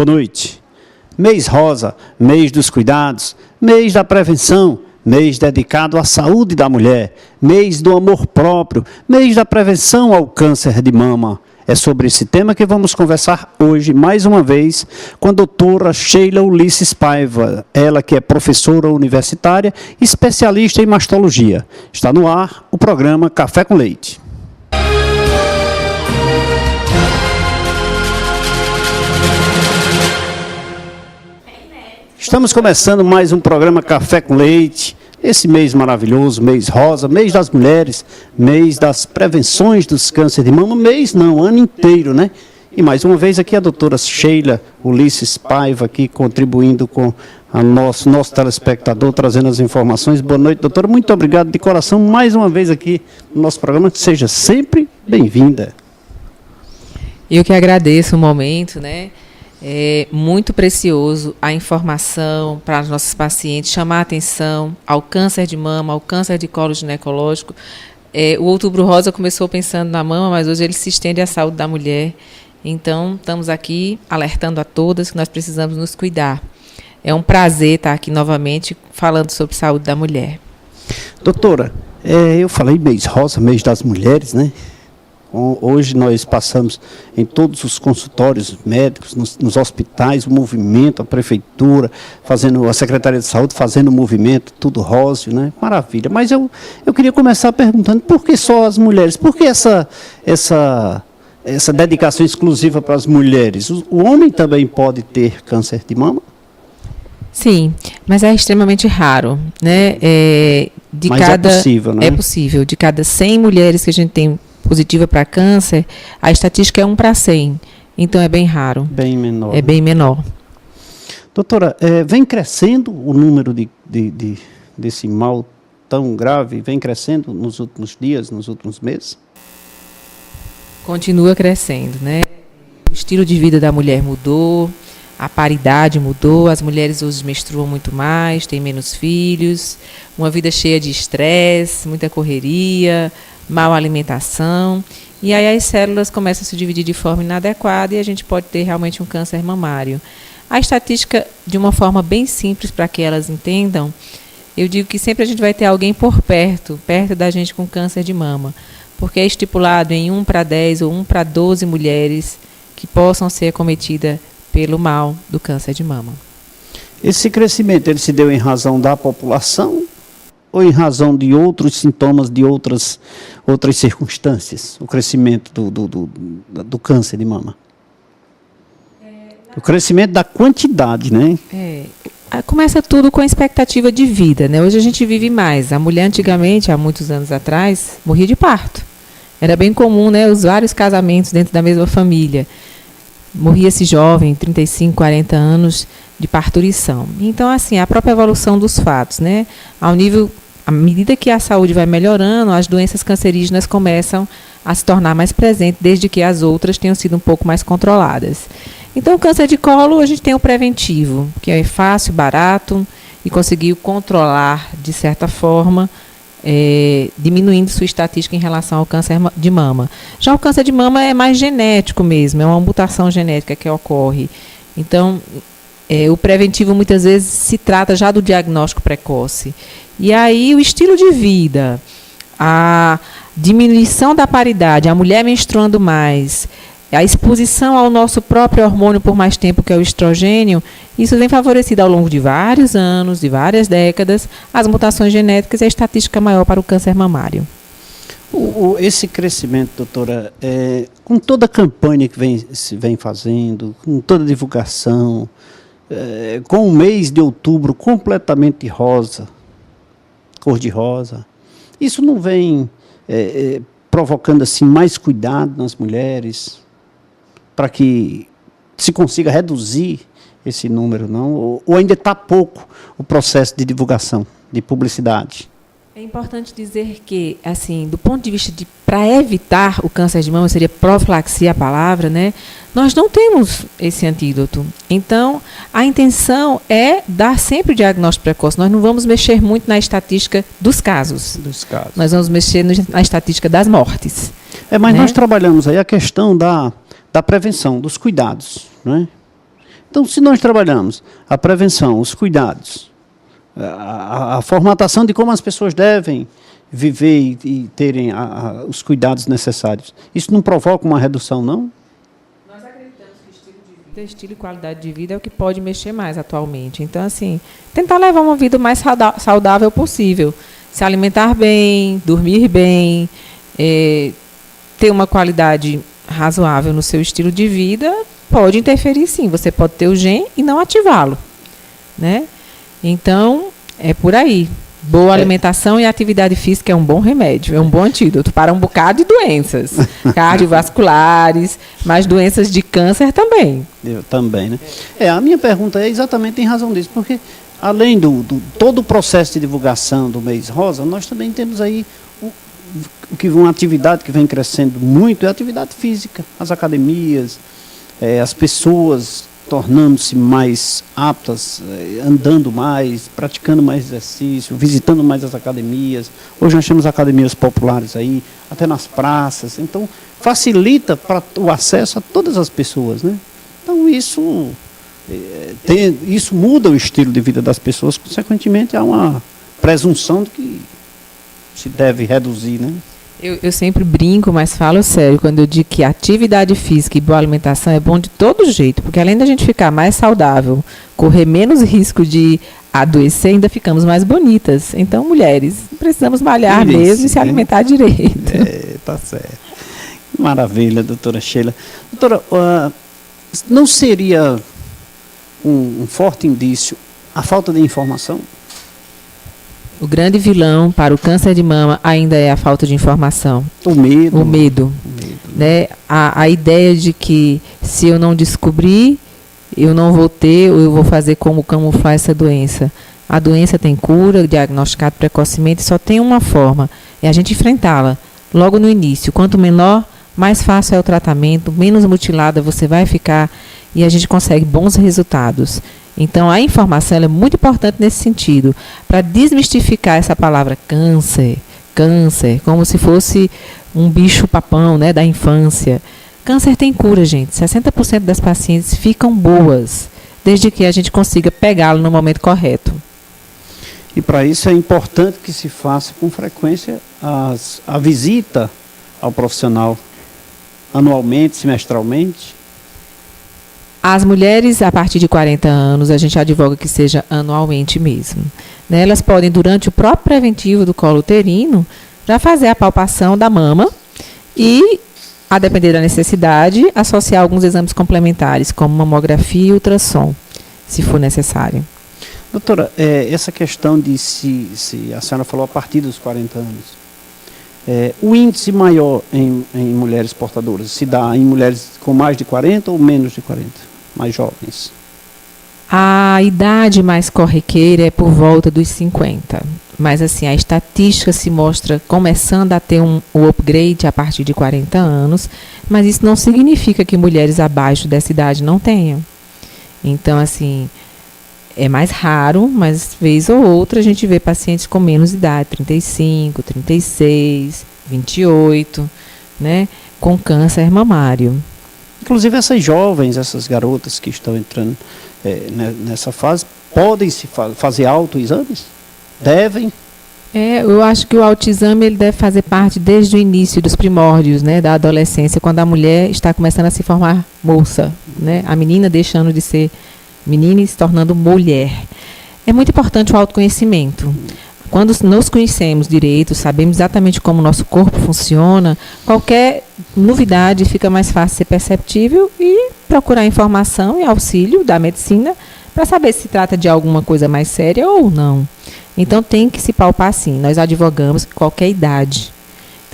Boa noite. Mês rosa, mês dos cuidados, mês da prevenção, mês dedicado à saúde da mulher, mês do amor próprio, mês da prevenção ao câncer de mama. É sobre esse tema que vamos conversar hoje, mais uma vez, com a doutora Sheila Ulisses Paiva, ela que é professora universitária, especialista em mastologia. Está no ar o programa Café com Leite. Estamos começando mais um programa Café com Leite, esse mês maravilhoso, mês rosa, mês das mulheres, mês das prevenções dos cânceres de mama, mês não, ano inteiro, né? E mais uma vez aqui a doutora Sheila Ulisses Paiva, aqui contribuindo com a nosso telespectador, trazendo as informações. Boa noite, doutora, muito obrigado de coração, mais uma vez aqui no nosso programa, que seja sempre bem-vinda. Eu que agradeço o momento, né? É muito precioso a informação para os nossos pacientes, chamar a atenção ao câncer de mama, ao câncer de colo ginecológico. O Outubro Rosa começou pensando na mama, mas hoje ele se estende à saúde da mulher. Então, estamos aqui alertando a todas que nós precisamos nos cuidar. É um prazer estar aqui novamente falando sobre saúde da mulher. Doutora, eu falei mês rosa, mês das mulheres, né? Hoje nós passamos em todos os consultórios médicos, nos hospitais, o movimento, a prefeitura, a Secretaria de Saúde fazendo o movimento, tudo róseo, né? Maravilha. Mas eu queria começar perguntando por que só as mulheres? Por que essa dedicação exclusiva para as mulheres? O homem também pode ter câncer de mama? Sim, mas é extremamente raro, né? É possível, né? É possível. De cada 100 mulheres que a gente tem positiva para câncer, a estatística é 1 para 100. Então é bem raro. Bem menor. É bem menor. Doutora, vem crescendo o número desse mal tão grave? Vem crescendo nos últimos dias, nos últimos meses? Continua crescendo, né? O estilo de vida da mulher mudou, a paridade mudou, as mulheres hoje menstruam muito mais, têm menos filhos, uma vida cheia de estresse, muita correria, mal alimentação, e aí as células começam a se dividir de forma inadequada e a gente pode ter realmente um câncer mamário. A estatística, de uma forma bem simples para que elas entendam, eu digo que sempre a gente vai ter alguém por perto da gente com câncer de mama, porque é estipulado em 1 para 10 ou 1 para 12 mulheres que possam ser acometidas pelo mal do câncer de mama. Esse crescimento, ele se deu em razão da população ou em razão de outros sintomas, de outras circunstâncias, o crescimento do câncer de mama? O crescimento da quantidade, né? Começa tudo com a expectativa de vida, né? Hoje a gente vive mais. A mulher antigamente, há muitos anos atrás, morria de parto. Era bem comum, né? Os vários casamentos dentro da mesma família. Morria-se jovem, 35, 40 anos de parturição. Então, assim, a própria evolução dos fatos, né? À medida que a saúde vai melhorando, as doenças cancerígenas começam a se tornar mais presentes, desde que as outras tenham sido um pouco mais controladas. Então, o câncer de colo, a gente tem o preventivo, que é fácil, barato e conseguiu controlar, de certa forma, diminuindo sua estatística em relação ao câncer de mama. Já o câncer de mama é mais genético mesmo, é uma mutação genética que ocorre. Então, o preventivo muitas vezes se trata já do diagnóstico precoce. E aí o estilo de vida, a diminuição da paridade, a mulher menstruando mais, a exposição ao nosso próprio hormônio por mais tempo, que é o estrogênio, isso vem favorecido ao longo de vários anos, de várias décadas, as mutações genéticas e a estatística maior para o câncer mamário. Esse crescimento, doutora, com toda a campanha que se vem fazendo, com toda a divulgação, com o mês de outubro completamente rosa, cor-de-rosa, isso não vem provocando assim, mais cuidado nas mulheres, para que se consiga reduzir esse número, não? Ou ainda está pouco o processo de divulgação, de publicidade? É importante dizer que, assim, do ponto de vista para evitar o câncer de mama, seria profilaxia a palavra, né? Nós não temos esse antídoto. Então, a intenção é dar sempre o diagnóstico precoce. Nós não vamos mexer muito na estatística dos casos. Nós vamos mexer na estatística das mortes. Mas nós trabalhamos aí a questão da prevenção, dos cuidados, né? Então, se nós trabalhamos a prevenção, os cuidados, a formatação de como as pessoas devem viver e terem os cuidados necessários, isso não provoca uma redução, não? Nós acreditamos que estilo e qualidade de vida é o que pode mexer mais atualmente. Então, assim, tentar levar uma vida o mais saudável possível. Se alimentar bem, dormir bem, ter uma qualidade razoável no seu estilo de vida, pode interferir sim. Você pode ter o gene e não ativá-lo, né? Então, é por aí. Boa alimentação e atividade física é um bom remédio, é um bom antídoto para um bocado de doenças cardiovasculares, mas doenças de câncer também. Eu também, né? A minha pergunta é exatamente em razão disso, porque além do todo o processo de divulgação do Mês Rosa, nós também temos aí uma atividade que vem crescendo muito, é a atividade física, as academias, as pessoas tornando-se mais aptas, andando mais, praticando mais exercício, visitando mais as academias. Hoje nós temos academias populares aí, até nas praças. Então, facilita para o acesso a todas as pessoas, né? Então, isso muda o estilo de vida das pessoas, consequentemente, há uma presunção de que se deve reduzir, né? Eu sempre brinco, mas falo sério, quando eu digo que atividade física e boa alimentação é bom de todo jeito, porque além da gente ficar mais saudável, correr menos risco de adoecer, ainda ficamos mais bonitas. Então, mulheres, precisamos malhar mesmo e se alimentar direito. Tá certo. Maravilha, doutora Sheila. Doutora, não seria um forte indício a falta de informação? O grande vilão para o câncer de mama ainda é a falta de informação. O medo. O medo. Né? A ideia de que se eu não descobrir, eu não vou ter, ou eu vou fazer como camuflar essa doença. A doença tem cura, diagnosticado precocemente, só tem uma forma, é a gente enfrentá-la logo no início. Quanto menor, mais fácil é o tratamento, menos mutilada você vai ficar e a gente consegue bons resultados. Então, a informação ela é muito importante nesse sentido, para desmistificar essa palavra câncer, como se fosse um bicho-papão, né, da infância. Câncer tem cura, gente. 60% das pacientes ficam boas, desde que a gente consiga pegá-lo no momento correto. E para isso é importante que se faça com frequência a visita ao profissional, anualmente, semestralmente. As mulheres, a partir de 40 anos, a gente advoga que seja anualmente mesmo. Né? Elas podem, durante o próprio preventivo do colo uterino, já fazer a palpação da mama e, a depender da necessidade, associar alguns exames complementares, como mamografia e ultrassom, se for necessário. Doutora, essa questão de se a senhora falou a partir dos 40 anos, o índice maior em mulheres portadoras se dá em mulheres com mais de 40 ou menos de 40? Mais jovens? A idade mais corriqueira é por volta dos 50. Mas assim, a estatística se mostra começando a ter o upgrade a partir de 40 anos, mas isso não significa que mulheres abaixo dessa idade não tenham. Então, assim, é mais raro, mas vez ou outra a gente vê pacientes com menos idade, 35, 36, 28, né, com câncer mamário. Inclusive essas jovens, essas garotas que estão entrando nessa fase, podem se fazer autoexames? Devem? Eu acho que o autoexame ele deve fazer parte desde o início dos primórdios, né, da adolescência, quando a mulher está começando a se formar moça, né, a menina deixando de ser menina e se tornando mulher. É muito importante o autoconhecimento. Quando nos conhecemos direito, sabemos exatamente como o nosso corpo funciona, qualquer novidade fica mais fácil ser perceptível e procurar informação e auxílio da medicina para saber se trata de alguma coisa mais séria ou não. Então tem que se palpar sim. Nós advogamos que qualquer idade,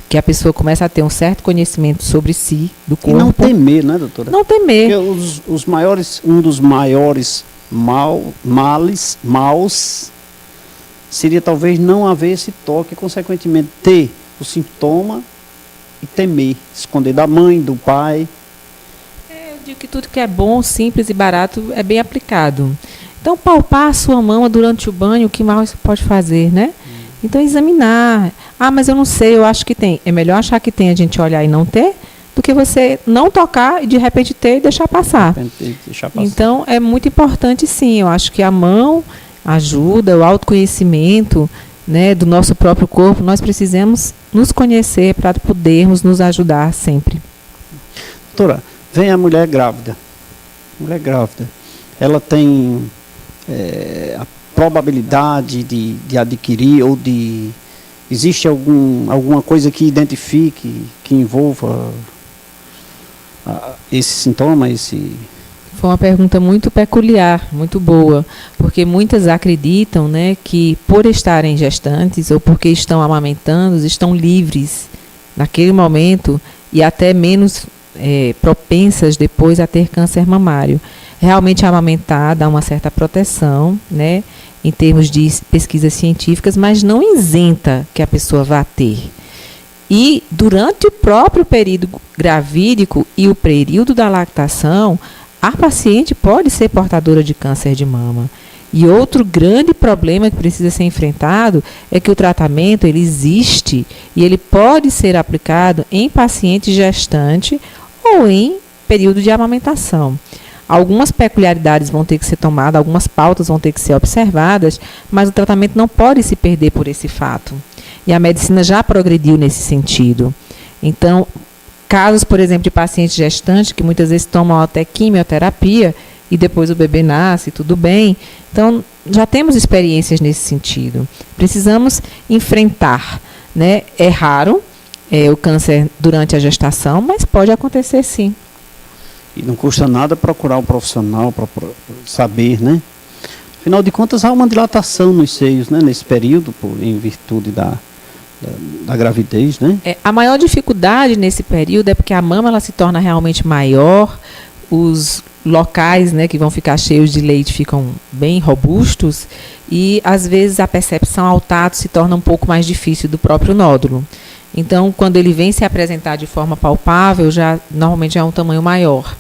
que a pessoa comece a ter um certo conhecimento sobre si, do corpo. E não temer, né, doutora? Não temer. Porque um dos maiores maus seria talvez não haver esse toque, e, consequentemente, ter o sintoma e temer, esconder da mãe, do pai. Eu digo que tudo que é bom, simples e barato é bem aplicado. Então, palpar a sua mama durante o banho, o que mal isso pode fazer, né? Então, examinar. Ah, mas eu não sei, eu acho que tem. É melhor achar que tem, a gente olhar e não ter, do que você não tocar e de repente ter e deixar passar. Então, é muito importante, sim. Eu acho que a mão ajuda, o autoconhecimento, né, do nosso próprio corpo. Nós precisamos nos conhecer para podermos nos ajudar sempre. Doutora, vem a mulher grávida. Mulher grávida. Ela tem a probabilidade de adquirir ou de... Existe alguma coisa que identifique, que envolva esse sintoma, Foi uma pergunta muito peculiar, muito boa, porque muitas acreditam, né, que por estarem gestantes ou porque estão amamentando, estão livres naquele momento e até menos propensas depois a ter câncer mamário. Realmente amamentar dá uma certa proteção, né, em termos de pesquisas científicas, mas não isenta que a pessoa vá ter. E durante o próprio período gravídico e o período da lactação, a paciente pode ser portadora de câncer de mama. E outro grande problema que precisa ser enfrentado é que o tratamento ele existe e ele pode ser aplicado em paciente gestante ou em período de amamentação. Algumas peculiaridades vão ter que ser tomadas, algumas pautas vão ter que ser observadas, mas o tratamento não pode se perder por esse fato. E a medicina já progrediu nesse sentido. Então, casos, por exemplo, de pacientes gestantes, que muitas vezes tomam até quimioterapia, e depois o bebê nasce, tudo bem. Então, já temos experiências nesse sentido. Precisamos enfrentar, né? É raro o câncer durante a gestação, mas pode acontecer sim. E não custa nada procurar um profissional para saber, né? Afinal de contas, há uma dilatação nos seios, né? Nesse período, em virtude da gravidez, né? A maior dificuldade nesse período é porque a mama ela se torna realmente maior, os locais, né, que vão ficar cheios de leite ficam bem robustos e, às vezes, a percepção ao tato se torna um pouco mais difícil do próprio nódulo. Então, quando ele vem se apresentar de forma palpável, normalmente é um tamanho maior.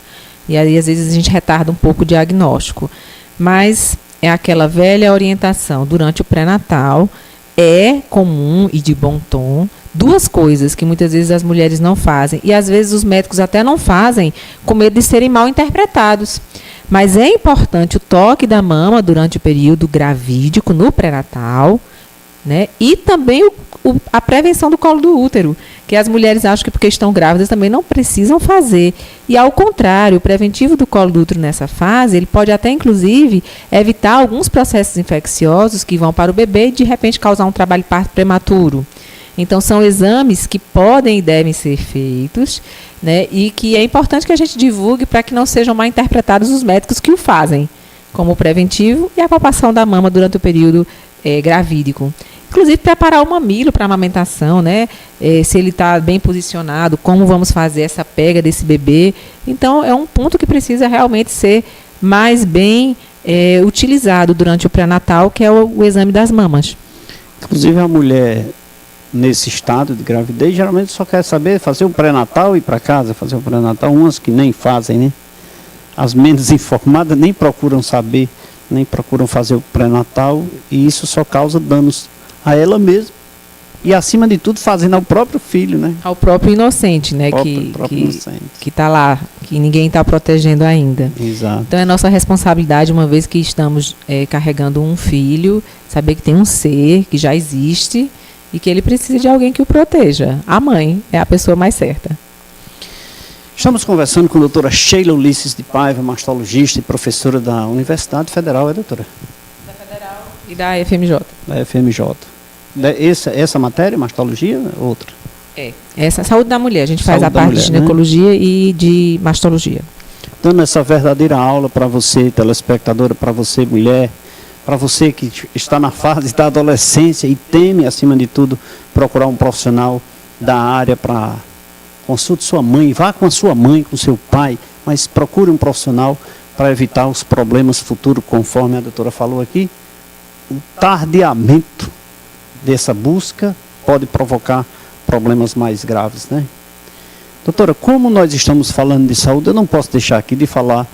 E aí, às vezes, a gente retarda um pouco o diagnóstico. Mas é aquela velha orientação. Durante o pré-natal, é comum e de bom tom duas coisas que muitas vezes as mulheres não fazem. E, às vezes, os médicos até não fazem com medo de serem mal interpretados. Mas é importante o toque da mama durante o período gravídico, no pré-natal, né? E também a prevenção do colo do útero, que as mulheres acham que porque estão grávidas também não precisam fazer. E ao contrário, o preventivo do colo do útero nessa fase, ele pode até inclusive evitar alguns processos infecciosos que vão para o bebê e de repente causar um trabalho de parto prematuro. Então são exames que podem e devem ser feitos, né? E que é importante que a gente divulgue para que não sejam mal interpretados os médicos que o fazem, como o preventivo e a palpação da mama durante o período gravídico. Inclusive, preparar o mamilo para a amamentação, né? Se ele está bem posicionado, como vamos fazer essa pega desse bebê. Então, é um ponto que precisa realmente ser mais bem utilizado durante o pré-natal, que é o exame das mamas. Inclusive, a mulher, nesse estado de gravidez, geralmente só quer saber fazer o pré-natal e ir para casa, fazer o pré-natal. Umas que nem fazem, né? As menos informadas nem procuram saber, nem procuram fazer o pré-natal, e isso só causa danos a ela mesma e, acima de tudo, fazendo ao próprio filho, né? Ao próprio inocente, né? Que está lá, que ninguém está protegendo ainda. Exato. Então é nossa responsabilidade, uma vez que estamos carregando um filho, saber que tem um ser que já existe e que ele precisa de alguém que o proteja. A mãe é a pessoa mais certa. Estamos conversando com a doutora Sheila Ulisses de Paiva, mastologista e professora da Universidade Federal, doutora? Da Federal e da FMJ. Da FMJ. Essa matéria, mastologia, outra? Essa é saúde da mulher. A gente faz a parte de ginecologia, né? E de mastologia. Dando essa verdadeira aula para você, telespectadora, para você, mulher, para você que está na fase da adolescência e teme, acima de tudo, procurar um profissional da área para... Consulte sua mãe, vá com a sua mãe, com seu pai, mas procure um profissional para evitar os problemas futuros, conforme a doutora falou aqui. O tardiamento dessa busca pode provocar problemas mais graves, né? Doutora, como nós estamos falando de saúde, eu não posso deixar aqui de falar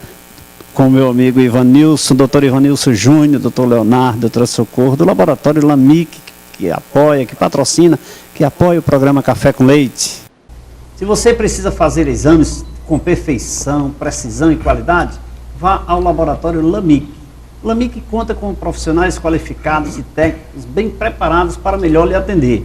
com o meu amigo Ivanilson, doutor Ivanilson Júnior, doutor Leonardo, doutora Socorro, do Laboratório Lamic, que apoia, que patrocina, que apoia o programa Café com Leite. Se você precisa fazer exames com perfeição, precisão e qualidade, vá ao laboratório LAMIC. O LAMIC conta com profissionais qualificados e técnicos bem preparados para melhor lhe atender.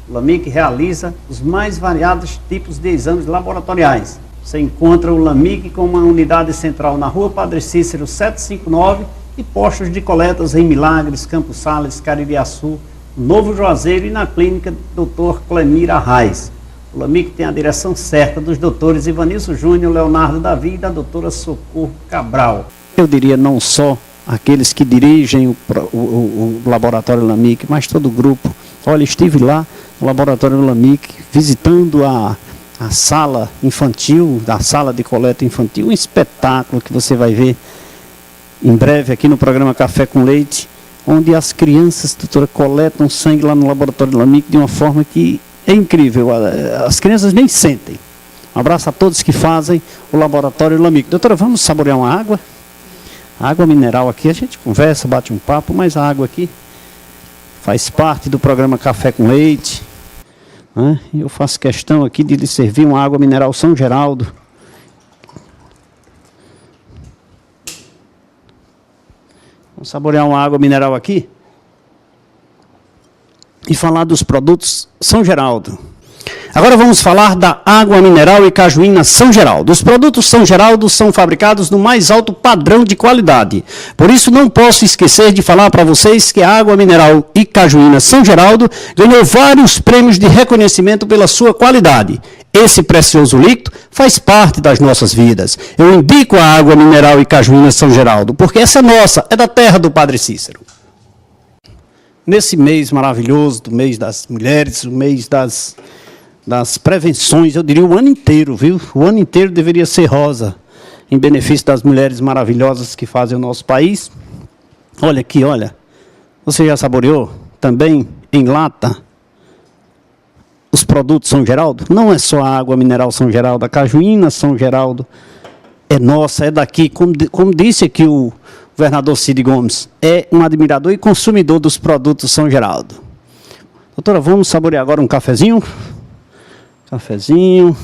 O LAMIC realiza os mais variados tipos de exames laboratoriais. Você encontra o LAMIC com uma unidade central na Rua Padre Cícero 759 e postos de coletas em Milagres, Campos Sales, Caririaçu, Novo Juazeiro e na clínica Dr. Clemir Arraes. O LAMIC tem a direção certa dos doutores Ivanilson Júnior, Leonardo Davi e da doutora Socorro Cabral. Eu diria não só aqueles que dirigem o laboratório LAMIC, mas todo o grupo. Olha, estive lá no laboratório LAMIC visitando a sala infantil, a sala de coleta infantil, um espetáculo que você vai ver em breve aqui no programa Café com Leite, onde as crianças, doutora, coletam sangue lá no laboratório LAMIC de uma forma que é incrível. As crianças nem sentem. Um abraço a todos que fazem o laboratório LAMIC. Doutora, vamos saborear uma água? A água mineral aqui, a gente conversa, bate um papo, mas a água aqui faz parte do programa Café com Leite. Né? Eu faço questão aqui de lhe servir uma água mineral São Geraldo. Vamos saborear uma água mineral aqui e falar dos produtos São Geraldo. Agora vamos falar da água mineral e cajuína São Geraldo. Os produtos São Geraldo são fabricados no mais alto padrão de qualidade. Por isso não posso esquecer de falar para vocês que a água mineral e cajuína São Geraldo ganhou vários prêmios de reconhecimento pela sua qualidade. Esse precioso líquido faz parte das nossas vidas. Eu indico a água mineral e cajuína São Geraldo, porque essa é nossa, é da terra do Padre Cícero. Nesse mês maravilhoso, do mês das mulheres, o mês das prevenções, eu diria o ano inteiro, viu? O ano inteiro deveria ser rosa, em benefício das mulheres maravilhosas que fazem o nosso país. Olha aqui, olha. Você já saboreou? Também em lata os produtos São Geraldo? Não é só a água mineral São Geraldo, a cajuína São Geraldo é nossa, é daqui. Como disse aqui o governador Cid Gomes, é um admirador e consumidor dos produtos São Geraldo. Doutora, vamos saborear agora um cafezinho? Cafezinho.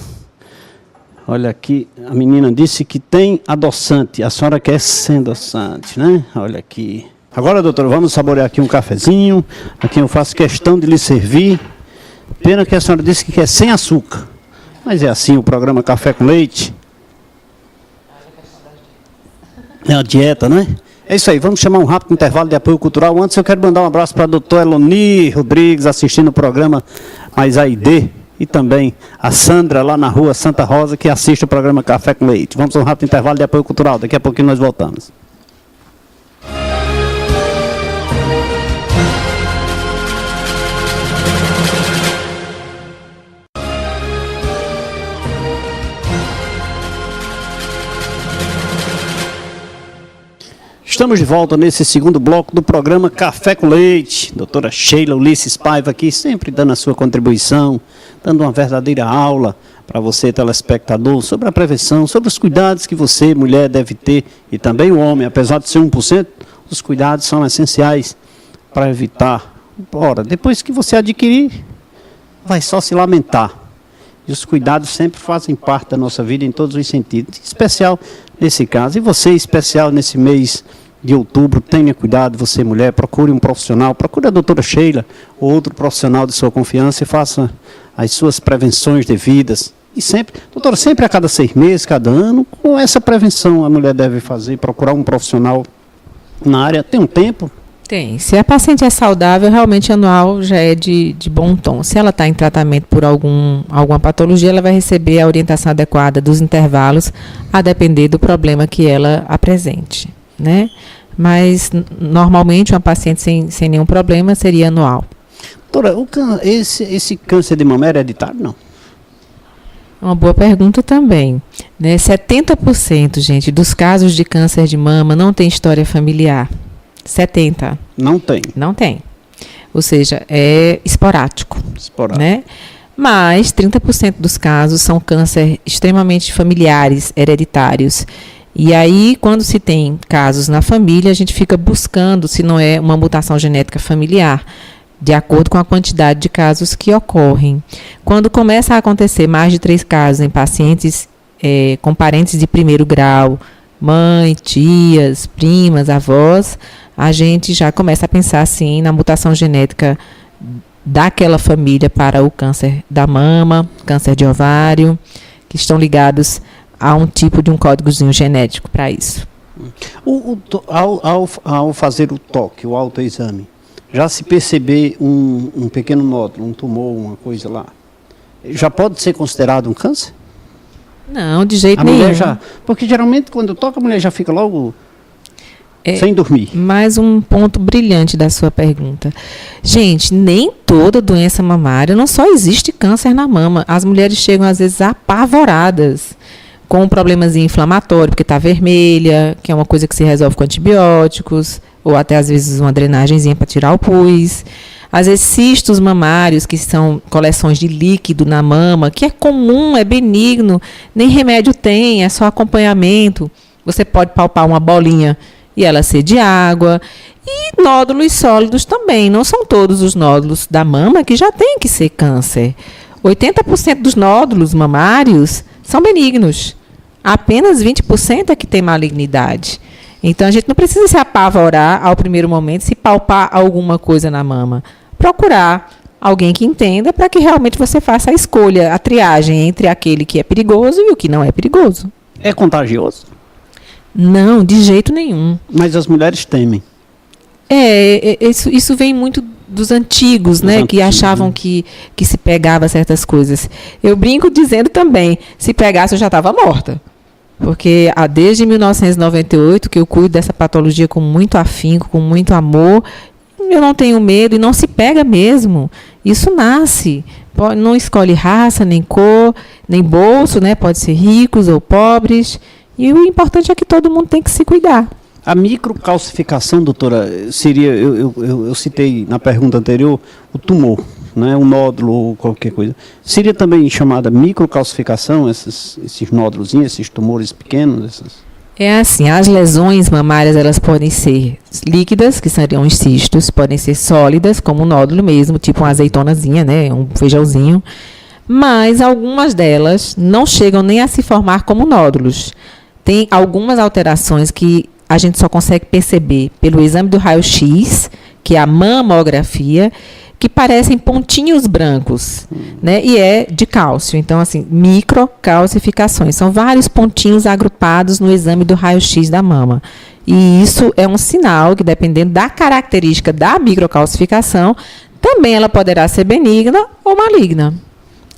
Olha aqui, a menina disse que tem adoçante. A senhora quer sem adoçante, né? Olha aqui. Agora, doutora, vamos saborear aqui um cafezinho. Aqui eu faço questão de lhe servir. Pena que a senhora disse que quer sem açúcar. Mas é assim o programa Café com Leite. É a dieta, né? É isso aí, vamos chamar um rápido intervalo de apoio cultural. Antes eu quero mandar um abraço para a doutora Eloni Rodrigues, assistindo o programa Mais AID. E também a Sandra, lá na rua Santa Rosa, que assiste o programa Café com Leite. Vamos a um rápido intervalo de apoio cultural. Daqui a pouquinho nós voltamos. Estamos de volta nesse segundo bloco do programa Café com Leite. Doutora Sheila Ulisses Paiva aqui, sempre dando a sua contribuição, dando uma verdadeira aula para você, telespectador, sobre a prevenção, sobre os cuidados que você, mulher, deve ter, e também o homem, apesar de ser 1%, os cuidados são essenciais para evitar. Ora, depois que você adquirir, vai só se lamentar. E os cuidados sempre fazem parte da nossa vida em todos os sentidos, em especial nesse caso. E você, em especial nesse mês de outubro, tenha cuidado, você mulher, procure um profissional, procure a doutora Sheila ou outro profissional de sua confiança e faça as suas prevenções devidas. E sempre, doutora, sempre a cada 6 meses, cada ano, com essa prevenção a mulher deve fazer, procurar um profissional na área. Tem um tempo? Tem. Se a paciente é saudável, realmente anual já é de bom tom. Se ela está em tratamento por alguma patologia, ela vai receber a orientação adequada dos intervalos, a depender do problema que ela apresente, né? Mas, normalmente, uma paciente sem nenhum problema seria anual. Doutora, esse câncer de mama é hereditário, não? Uma boa pergunta também, né? 70%, gente, dos casos de câncer de mama não tem história familiar. 70%. Não tem. Não tem. Ou seja, é esporádico. Né? Mas 30% dos casos são câncer extremamente familiares, hereditários. E aí, quando se tem casos na família, a gente fica buscando se não é uma mutação genética familiar. de acordo com a quantidade de casos que ocorrem. Quando começa a acontecer mais de 3 casos em pacientes com parentes de primeiro grau, mãe, tias, primas, avós, a gente já começa a pensar, sim, na mutação genética daquela família para o câncer da mama, câncer de ovário, que estão ligados a um tipo de um códigozinho genético para isso. Ao fazer o toque, o autoexame, já se perceber um pequeno nódulo, um tumor, uma coisa lá, já pode ser considerado um câncer? Não, de jeito A nenhum. mulher já, porque geralmente quando toca a mulher já fica logo sem dormir. Mais um ponto brilhante da sua pergunta. Gente, nem toda doença mamária, não só existe câncer na mama. As mulheres chegam às vezes apavoradas com um problemazinho inflamatório, porque está vermelha, que é uma coisa que se resolve com antibióticos, ou até às vezes uma drenagenzinha para tirar o pus. Às vezes cistos mamários, que são coleções de líquido na mama, que é comum, é benigno, nem remédio tem, é só acompanhamento. Você pode palpar uma bolinha e ela ser de água. E nódulos sólidos também, não são todos os nódulos da mama que já tem que ser câncer. 80% dos nódulos mamários são benignos. Apenas 20% é que tem malignidade. Então, a gente não precisa se apavorar ao primeiro momento se palpar alguma coisa na mama. Procurar alguém que entenda para que realmente você faça a escolha, a triagem entre aquele que é perigoso e o que não é perigoso. É contagioso? Não, de jeito nenhum. Mas as mulheres temem. Isso vem muito dos antigos, né? Que achavam que se pegava certas coisas. Eu brinco dizendo também, se pegasse eu já estava morta. Porque desde 1998 que eu cuido dessa patologia com muito afinco, com muito amor, eu não tenho medo e não se pega mesmo. Isso nasce. Não escolhe raça, nem cor, nem bolso, né? Pode ser ricos ou pobres. E o importante é que todo mundo tem que se cuidar. A microcalcificação, doutora, seria, eu citei na pergunta anterior, o tumor, né, um nódulo ou qualquer coisa. Seria também chamada microcalcificação, esses nódulos, esses tumores pequenos? É assim, as lesões mamárias, elas podem ser líquidas, que seriam os cistos, podem ser sólidas, como um nódulo mesmo, tipo uma azeitonazinha, né, um feijãozinho. Mas algumas delas não chegam nem a se formar como nódulos. Tem algumas alterações que a gente só consegue perceber pelo exame do raio-x, que é a mamografia, que parecem pontinhos brancos, né? E é de cálcio. Então, assim, microcalcificações. São vários pontinhos agrupados no exame do raio-x da mama. E isso é um sinal que, dependendo da característica da microcalcificação, também ela poderá ser benigna ou maligna.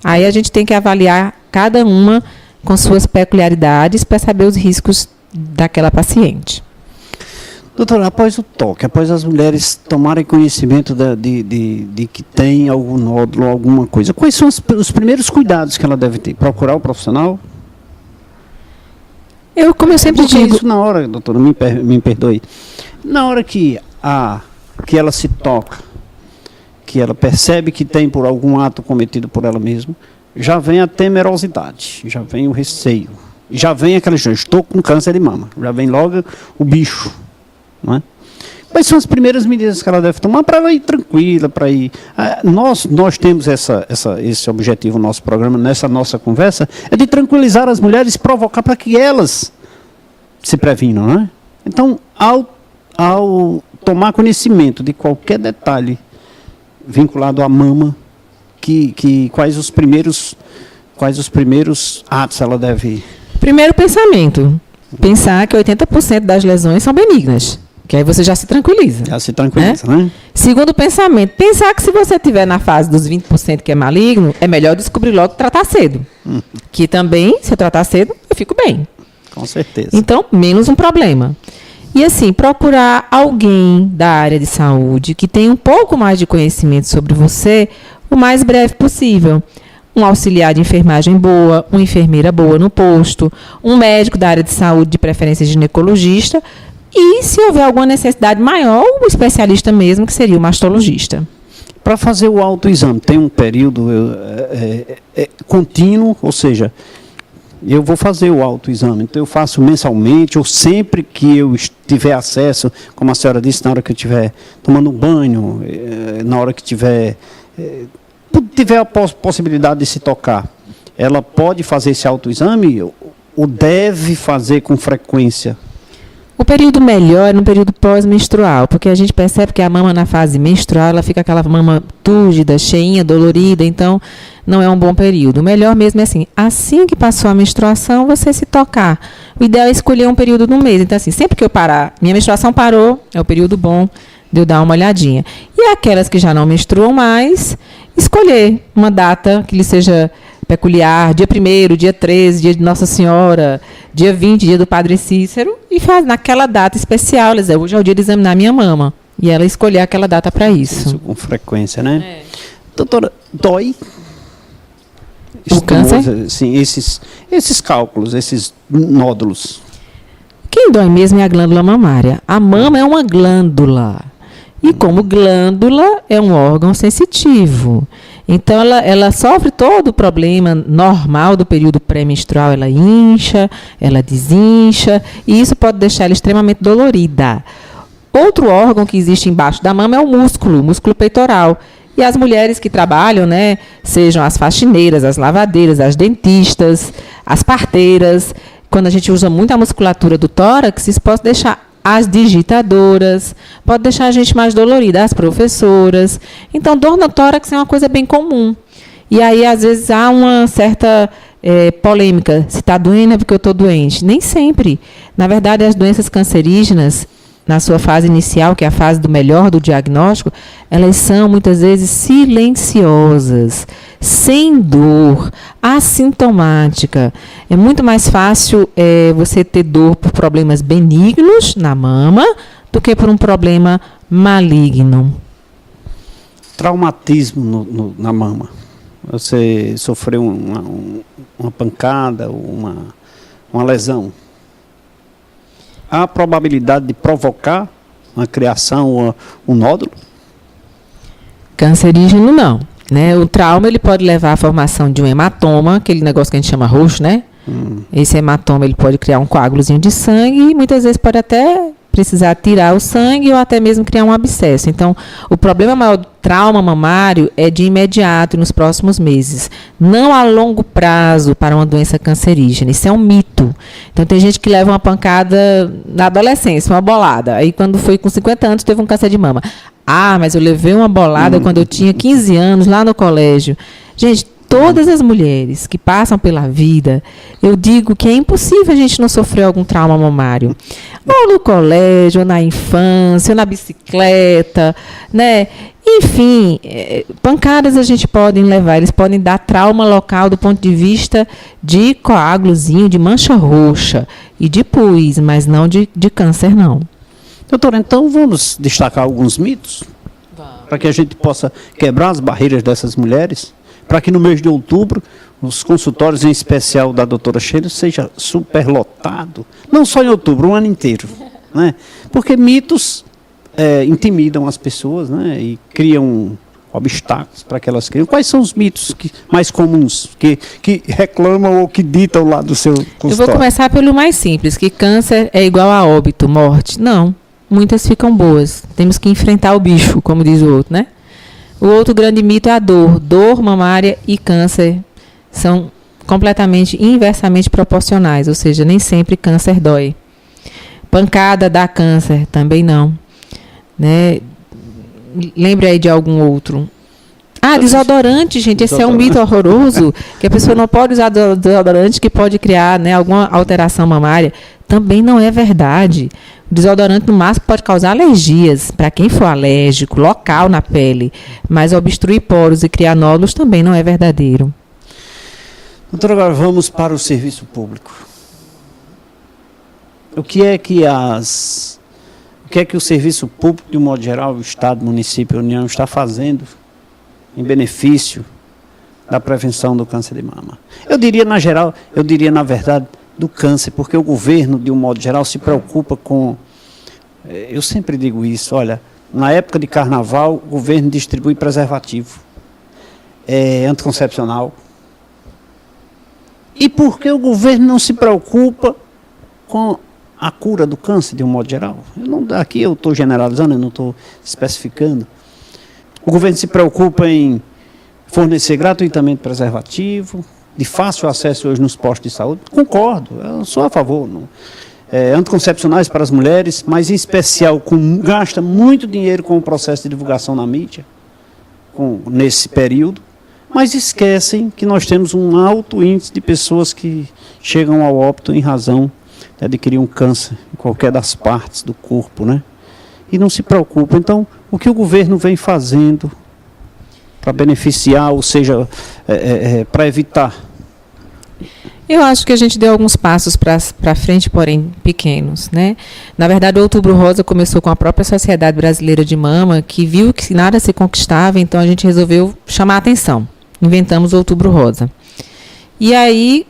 Aí a gente tem que avaliar cada uma com suas peculiaridades para saber os riscos daquela paciente. Doutora, após o toque, após as mulheres tomarem conhecimento de que tem algum nódulo, alguma coisa, quais são os primeiros cuidados que ela deve ter? Procurar o profissional? Como eu sempre digo... Isso na hora, doutora, me perdoe, na hora que ela se toca, que ela percebe que tem por algum ato cometido por ela mesma, já vem a temerosidade, já vem o receio, já vem aquela história, estou com câncer de mama, já vem logo o bicho, não é? Quais são as primeiras medidas que ela deve tomar para ela ir tranquila, para ir... Nós temos esse objetivo no nosso programa, nessa nossa conversa, é de tranquilizar as mulheres, provocar para que elas se previnam, não é? Então, ao tomar conhecimento de qualquer detalhe vinculado à mama, quais os primeiros atos ela deve... Primeiro pensamento, pensar que 80% das lesões são benignas, que aí você já se tranquiliza. Já se tranquiliza, né? Segundo pensamento, pensar que se você estiver na fase dos 20% que é maligno, é melhor descobrir logo e tratar cedo. Que também, se eu tratar cedo, eu fico bem. Com certeza. Então, menos um problema. E assim, procurar alguém da área de saúde que tenha um pouco mais de conhecimento sobre você o mais breve possível. Um auxiliar de enfermagem boa, uma enfermeira boa no posto, um médico da área de saúde, de preferência ginecologista, e, se houver alguma necessidade maior, o especialista mesmo, que seria o mastologista. Para fazer o autoexame, tem um período contínuo, ou seja, eu vou fazer o autoexame. Então, eu faço mensalmente ou sempre que eu tiver acesso, como a senhora disse, na hora que eu estiver tomando um banho, na hora que tiver a possibilidade de se tocar. Ela pode fazer esse autoexame ou deve fazer com frequência? O período melhor é no período pós-menstrual, porque a gente percebe que a mama na fase menstrual, ela fica aquela mama túrgida, cheinha, dolorida, então não é um bom período. O melhor mesmo é assim que passou a menstruação, você se tocar. O ideal é escolher um período no mês. Então, assim, sempre que eu parar, minha menstruação parou, é o período bom de eu dar uma olhadinha. E aquelas que já não menstruam mais, escolher uma data que lhe seja peculiar, dia 1º, dia 13, dia de Nossa Senhora, dia 20, dia do Padre Cícero, e faz naquela data especial, ela diz, hoje é o dia de examinar minha mama. E ela escolher aquela data para isso. Isso com frequência, né? Doutora, dói? O câncer? Sim, esses cálculos, esses nódulos. Quem dói mesmo é a glândula mamária. A mama é uma glândula. E como glândula, é um órgão sensitivo. Então, ela sofre todo o problema normal do período pré-menstrual. Ela incha, ela desincha, e isso pode deixar ela extremamente dolorida. Outro órgão que existe embaixo da mama é o músculo peitoral. E as mulheres que trabalham, né, sejam as faxineiras, as lavadeiras, as dentistas, as parteiras, quando a gente usa muito a musculatura do tórax, isso pode deixar as digitadoras, pode deixar a gente mais dolorida, as professoras. Então, dor no tórax é uma coisa bem comum. E aí, às vezes, há uma certa polêmica. Se está doendo é porque eu estou doente. Nem sempre. Na verdade, as doenças cancerígenas, na sua fase inicial, que é a fase do melhor do diagnóstico, elas são, muitas vezes, silenciosas, sem dor, assintomática. É muito mais fácil você ter dor por problemas benignos na mama do que por um problema maligno. Traumatismo na mama. Você sofreu uma pancada, uma lesão. Há a probabilidade de provocar uma criação, um nódulo? Cancerígeno, não. Né? O trauma ele pode levar à formação de um hematoma, aquele negócio que a gente chama roxo, né? Esse hematoma ele pode criar um coágulozinho de sangue e muitas vezes pode até precisar tirar o sangue ou até mesmo criar um abscesso. Então, o problema maior do trauma mamário é de imediato, nos próximos meses. Não a longo prazo para uma doença cancerígena. Isso é um mito. Então, tem gente que leva uma pancada na adolescência, uma bolada. Aí, quando foi com 50 anos, teve um câncer de mama. Ah, mas eu levei uma bolada quando eu tinha 15 anos, lá no colégio. Gente, todas as mulheres que passam pela vida, eu digo que é impossível a gente não sofrer algum trauma mamário. Ou no colégio, ou na infância, ou na bicicleta, né? Enfim, pancadas a gente pode levar, eles podem dar trauma local do ponto de vista de coágulozinho, de mancha roxa e de pus, mas não de câncer, não. Doutora, então vamos destacar alguns mitos para que a gente possa quebrar as barreiras dessas mulheres, para que no mês de outubro os consultórios, em especial da doutora Sheila, seja superlotado, não só em outubro, o ano inteiro, né? Porque mitos intimidam as pessoas, né? E criam obstáculos para que elas criam. Quais são os mitos mais comuns que reclamam ou que ditam lá do seu consultório? Eu vou começar pelo mais simples, que câncer é igual a óbito, morte. Não, muitas ficam boas. Temos que enfrentar o bicho, como diz o outro, né? O outro grande mito é a dor. Dor mamária e câncer são completamente inversamente proporcionais, ou seja, nem sempre câncer dói. Pancada dá câncer, também não. Né? Lembre aí de algum outro. Ah, desodorante, gente, esse é um mito horroroso, que a pessoa não pode usar desodorante, que pode criar, né, alguma alteração mamária. Também não é verdade. O desodorante, no máximo, pode causar alergias, para quem for alérgico, local na pele, mas obstruir poros e criar nódulos também não é verdadeiro. Doutora, agora vamos para o serviço público. O que é que o serviço público, de um modo geral, o Estado, município, a União, está fazendo em benefício da prevenção do câncer de mama? Eu diria, na verdade, do câncer, porque o governo, de um modo geral, se preocupa com... Eu sempre digo isso, olha, na época de carnaval, o governo distribui preservativo anticoncepcional E por que o governo não se preocupa com a cura do câncer, de um modo geral? Aqui eu estou generalizando, eu não estou especificando. O governo se preocupa em fornecer gratuitamente preservativo, de fácil acesso hoje nos postos de saúde. Concordo, eu sou a favor. Anticoncepcionais para as mulheres, mas em especial gasta muito dinheiro com o processo de divulgação na mídia, nesse período, mas esquecem que nós temos um alto índice de pessoas que chegam ao óbito em razão de adquirir um câncer em qualquer das partes do corpo, né? E não se preocupam. Então, o que o governo vem fazendo para beneficiar, ou seja, para evitar? Eu acho que a gente deu alguns passos para frente, porém pequenos, né? Na verdade, o Outubro Rosa começou com a própria Sociedade Brasileira de Mama, que viu que nada se conquistava, então a gente resolveu chamar a atenção. Inventamos o Outubro Rosa. E aí,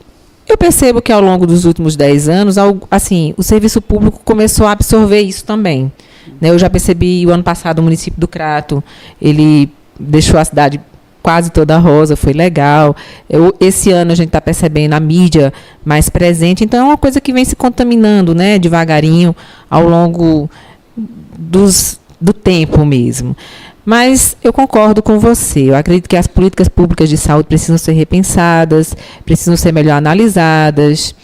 eu percebo que ao longo dos últimos 10 anos, assim, o serviço público começou a absorver isso também. Né? Eu já percebi, o ano passado, o município do Crato, ele deixou a cidade quase toda rosa, foi legal. Esse ano a gente está percebendo a mídia mais presente, então é uma coisa que vem se contaminando, né, devagarinho, ao longo do tempo mesmo. Mas eu concordo com você, eu acredito que as políticas públicas de saúde precisam ser repensadas, precisam ser melhor analisadas,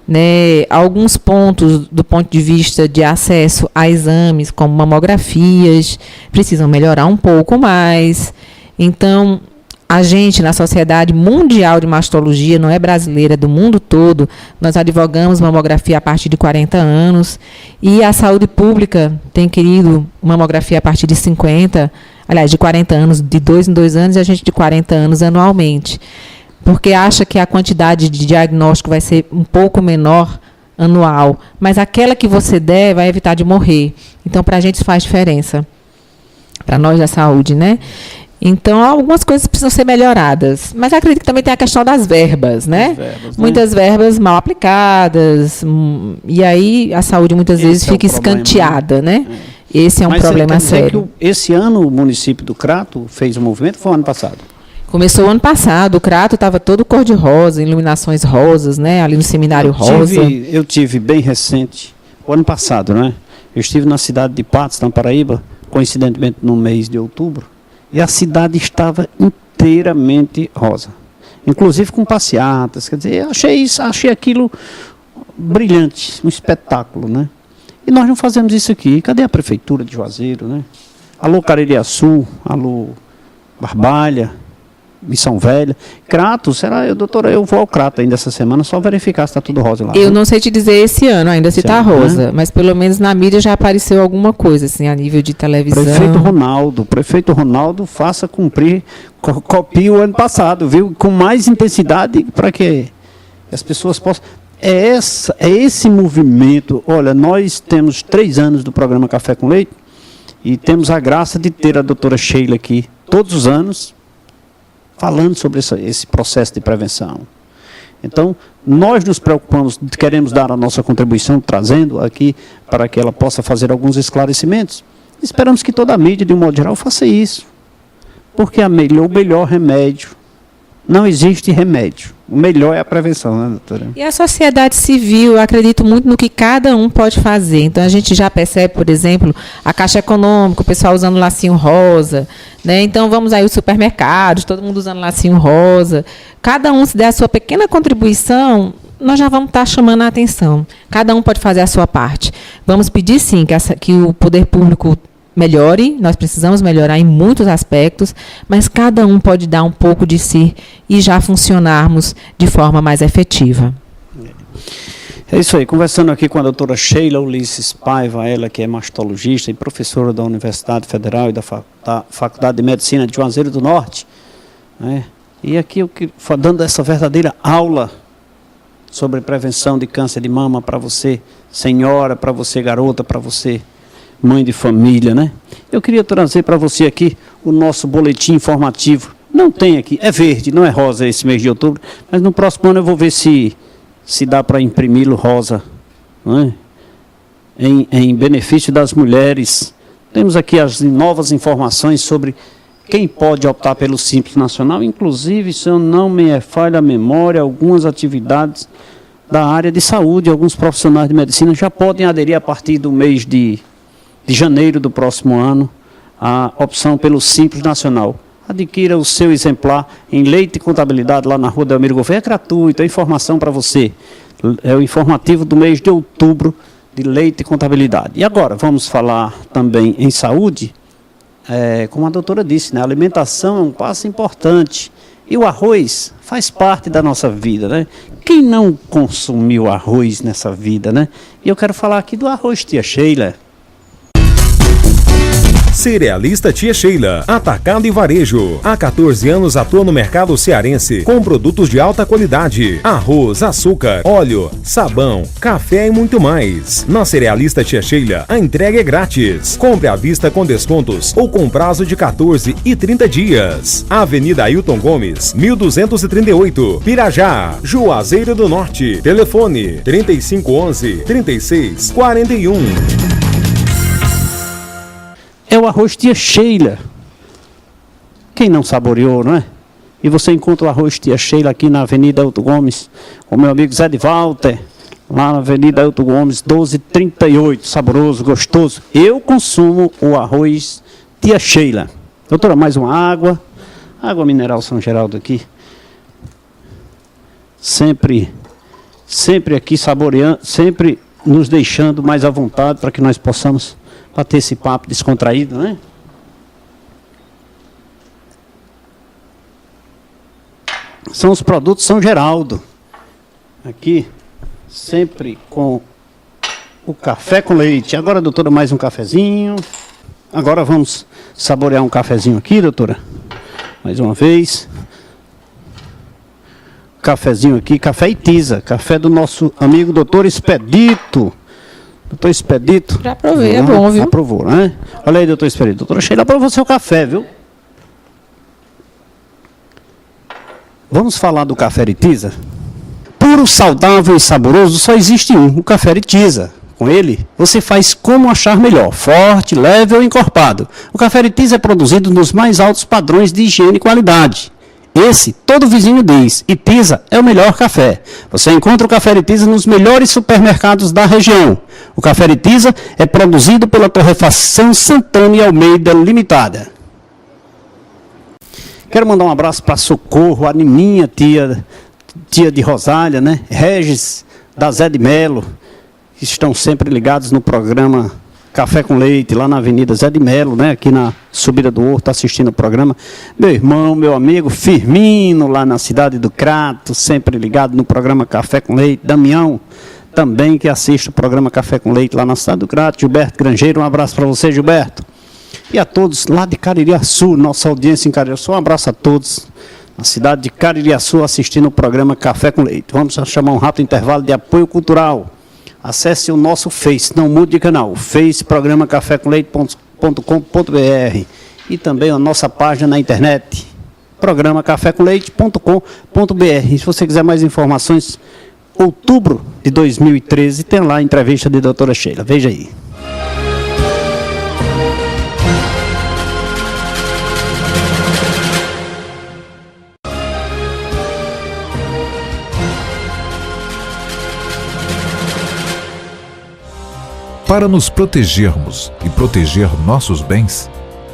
né? Alguns pontos do ponto de vista de acesso a exames, como mamografias, precisam melhorar um pouco mais. Então, a gente, na Sociedade Mundial de Mastologia, não é brasileira, é do mundo todo, nós advogamos mamografia a partir de 40 anos, e a saúde pública tem querido mamografia a partir de 50, aliás, de 40 anos, de 2 em 2 anos, e a gente de 40 anos anualmente, porque acha que a quantidade de diagnóstico vai ser um pouco menor anual, mas aquela que você der vai evitar de morrer. Então, para a gente isso faz diferença, para nós da saúde, né? Então, algumas coisas precisam ser melhoradas. Mas acredito que também tem a questão das verbas, né? Muitas verbas mal aplicadas. E aí a saúde muitas vezes fica escanteada, né? Esse é um problema sério. Esse ano o município do Crato fez um movimento, foi o ano passado? Começou o ano passado. O Crato estava todo cor-de-rosa, iluminações rosas, né? Ali no Seminário Rosa. Eu tive bem recente, o ano passado, né? Eu estive na cidade de Patos, na Paraíba, coincidentemente no mês de outubro. E a cidade estava inteiramente rosa, inclusive com passeatas, quer dizer, achei aquilo brilhante, um espetáculo, né? E nós não fazemos isso aqui. Cadê a prefeitura de Juazeiro, né? Alô Caririaçu, alô Barbalha, Missão Velha, Crato, doutora, eu vou ao Crato ainda essa semana, só verificar se está tudo rosa lá. Eu não sei te dizer esse ano ainda se está rosa, né? Mas pelo menos na mídia já apareceu alguma coisa, assim, a nível de televisão. Prefeito Ronaldo, faça cumprir, copie o ano passado, viu? Com mais intensidade para que as pessoas possam... É esse movimento. Olha, nós temos 3 anos do programa Café com Leite e temos a graça de ter a doutora Sheila aqui todos os anos, falando sobre esse processo de prevenção. Então, nós nos preocupamos, queremos dar a nossa contribuição, trazendo aqui para que ela possa fazer alguns esclarecimentos. Esperamos que toda a mídia, de um modo geral, faça isso. Porque o melhor remédio, não existe remédio. O melhor é a prevenção, né, doutora? E a sociedade civil, eu acredito muito no que cada um pode fazer. Então, a gente já percebe, por exemplo, a Caixa Econômica, o pessoal usando lacinho rosa, né? Então, vamos aí os supermercados, todo mundo usando lacinho rosa. Cada um, se der a sua pequena contribuição, nós já vamos estar chamando a atenção. Cada um pode fazer a sua parte. Vamos pedir, sim, que o poder público melhore, nós precisamos melhorar em muitos aspectos, mas cada um pode dar um pouco de si e já funcionarmos de forma mais efetiva. É isso aí, conversando aqui com a doutora Sheila Ulisses Paiva, ela que é mastologista e professora da Universidade Federal e da Faculdade de Medicina de Juazeiro do Norte, né? E aqui eu dando essa verdadeira aula sobre prevenção de câncer de mama para você, senhora, para você, garota, para você, mãe de família, né? Eu queria trazer para você aqui o nosso boletim informativo. Não tem aqui, é verde, não é rosa esse mês de outubro, mas no próximo ano eu vou ver se dá para imprimi-lo rosa, né? Em benefício das mulheres. Temos aqui as novas informações sobre quem pode optar pelo Simples Nacional, inclusive, se eu não me falha a memória, algumas atividades da área de saúde, alguns profissionais de medicina já podem aderir a partir do mês de janeiro do próximo ano à opção pelo Simples Nacional. Adquira o seu exemplar em Leite e Contabilidade lá na Rua Delmiro Gouveia, é gratuito, é informação para você. É o informativo do mês de outubro de Leite e Contabilidade. E agora, vamos falar também em saúde. Como a doutora disse, né, a alimentação é um passo importante. E o arroz faz parte da nossa vida, né? Quem não consumiu arroz nessa vida, né? E eu quero falar aqui do arroz Tia Sheila. Cerealista Tia Sheila, atacado e varejo. Há 14 anos atua no mercado cearense com produtos de alta qualidade: arroz, açúcar, óleo, sabão, café e muito mais. Na Cerealista Tia Sheila, a entrega é grátis. Compre à vista com descontos ou com prazo de 14 e 30 dias. Avenida Ailton Gomes, 1238, Pirajá, Juazeiro do Norte. Telefone 3511-3641. É o arroz Tia Sheila. Quem não saboreou, não é? E você encontra o arroz Tia Sheila aqui na Avenida Ailton Gomes, com meu amigo Zé de Walter, lá na Avenida Ailton Gomes, 1238, saboroso, gostoso. Eu consumo o arroz Tia Sheila. Doutora, mais uma água mineral São Geraldo aqui. Sempre aqui saboreando, sempre nos deixando mais à vontade para que nós possamos bater esse papo descontraído, né? São os produtos São Geraldo. Aqui, sempre com o café com leite. Agora, doutora, mais um cafezinho. Agora vamos saborear um cafezinho aqui, doutora. Mais uma vez. Cafezinho aqui, café Itiza. Café do nosso amigo doutor Expedito. Doutor Expedito. Já provei, é bom, viu? Aprovou, né? Olha aí, doutor Expedito. Doutora Sheila aprovou seu café, viu? Vamos falar do café Itiza? Puro, saudável e saboroso, só existe um, o café Itiza. Com ele, você faz como achar melhor, forte, leve ou encorpado. O café Itiza é produzido nos mais altos padrões de higiene e qualidade. Esse, todo vizinho diz, Itiza é o melhor café. Você encontra o café Itiza nos melhores supermercados da região. O café Itiza é produzido pela Torrefação Santana e Almeida Limitada. Quero mandar um abraço para Socorro, a Nininha, tia de Rosália, né? Regis, da Zé de Melo, que estão sempre ligados no programa Café com Leite, lá na Avenida Zé de Melo, né? Aqui na subida do Horto, assistindo o programa. Meu irmão, meu amigo Firmino, lá na cidade do Crato, sempre ligado no programa Café com Leite. Damião, também, que assiste o programa Café com Leite lá na cidade do Crato. Gilberto Grangeiro, um abraço para você, Gilberto. E a todos lá de Caririaçu, nossa audiência em Caririaçu, um abraço a todos na cidade de Caririaçu, assistindo o programa Café com Leite. Vamos chamar um rápido intervalo de apoio cultural. Acesse o nosso Face, não mude de canal, Face, programa cafécomleite.com.br, e também a nossa página na internet, programa cafécomleite.com.br. Se você quiser mais informações, outubro de 2013, tem lá a entrevista de doutora Sheila, veja aí. Para nos protegermos e proteger nossos bens,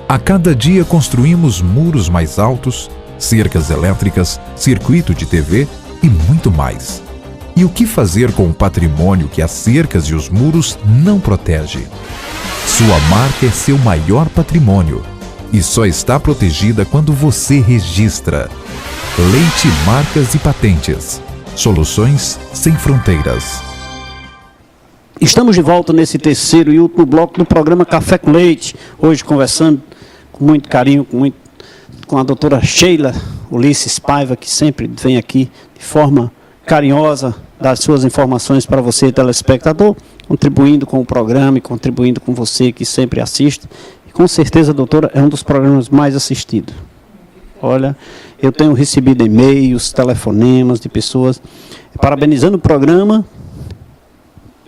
a cada dia construímos muros mais altos, cercas elétricas, circuito de TV e muito mais. E o que fazer com o patrimônio que as cercas e os muros não protegem? Sua marca é seu maior patrimônio e só está protegida quando você registra. Leite, Marcas e Patentes. Soluções sem fronteiras. Estamos de volta nesse terceiro e último bloco do programa Café com Leite. Hoje conversando com muito carinho com a doutora Sheila Ulisses Paiva, que sempre vem aqui de forma carinhosa, dar suas informações para você, telespectador, contribuindo com o programa e contribuindo com você que sempre assiste. E com certeza, doutora, é um dos programas mais assistidos. Olha, eu tenho recebido e-mails, telefonemas de pessoas parabenizando o programa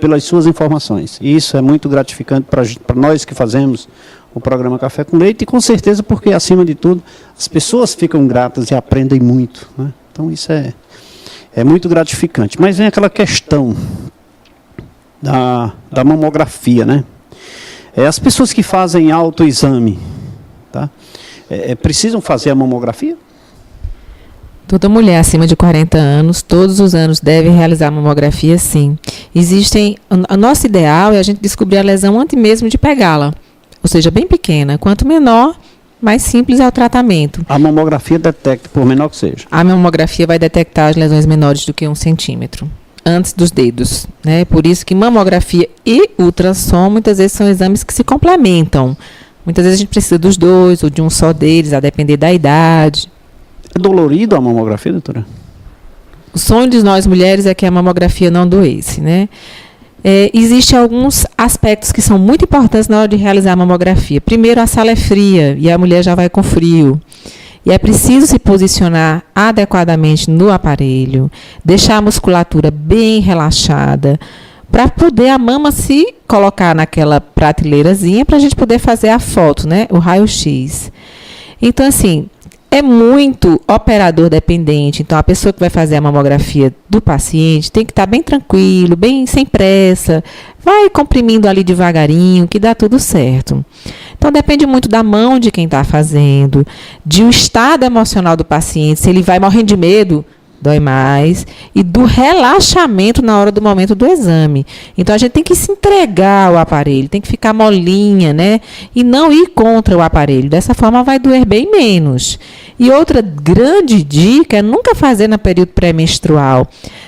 pelas suas informações. E isso é muito gratificante para nós que fazemos o programa Café com Leite, e com certeza porque, acima de tudo, as pessoas ficam gratas e aprendem muito, né? Então isso é muito gratificante. Mas vem aquela questão da mamografia, né? As pessoas que fazem autoexame, tá? Precisam fazer a mamografia? Toda mulher acima de 40 anos, todos os anos, deve realizar a mamografia, sim. O nosso ideal é a gente descobrir a lesão antes mesmo de pegá-la. Ou seja, bem pequena. Quanto menor, mais simples é o tratamento. A mamografia detecta, por menor que seja? A mamografia vai detectar as lesões menores do que 1 centímetro, antes dos dedos, né? Por isso que mamografia e ultrassom, muitas vezes, são exames que se complementam. Muitas vezes a gente precisa dos dois, ou de um só deles, a depender da idade. É dolorido a mamografia, doutora? O sonho de nós mulheres é que a mamografia não doesse, né? Existem alguns aspectos que são muito importantes na hora de realizar a mamografia. Primeiro, a sala é fria e a mulher já vai com frio. E é preciso se posicionar adequadamente no aparelho, deixar a musculatura bem relaxada, para poder a mama se colocar naquela prateleirazinha para a gente poder fazer a foto, né? O raio-x. Então, assim, é muito operador dependente. Então, a pessoa que vai fazer a mamografia do paciente tem que estar bem tranquilo, bem sem pressa. Vai comprimindo ali devagarinho, que dá tudo certo. Então, depende muito da mão de quem está fazendo, de o estado emocional do paciente, se ele vai morrendo de medo, dói mais, e do relaxamento na hora do momento do exame. Então, a gente tem que se entregar ao aparelho, tem que ficar molinha, né? E não ir contra o aparelho. Dessa forma, vai doer bem menos. E outra grande dica é nunca fazer no período pré-menstrual.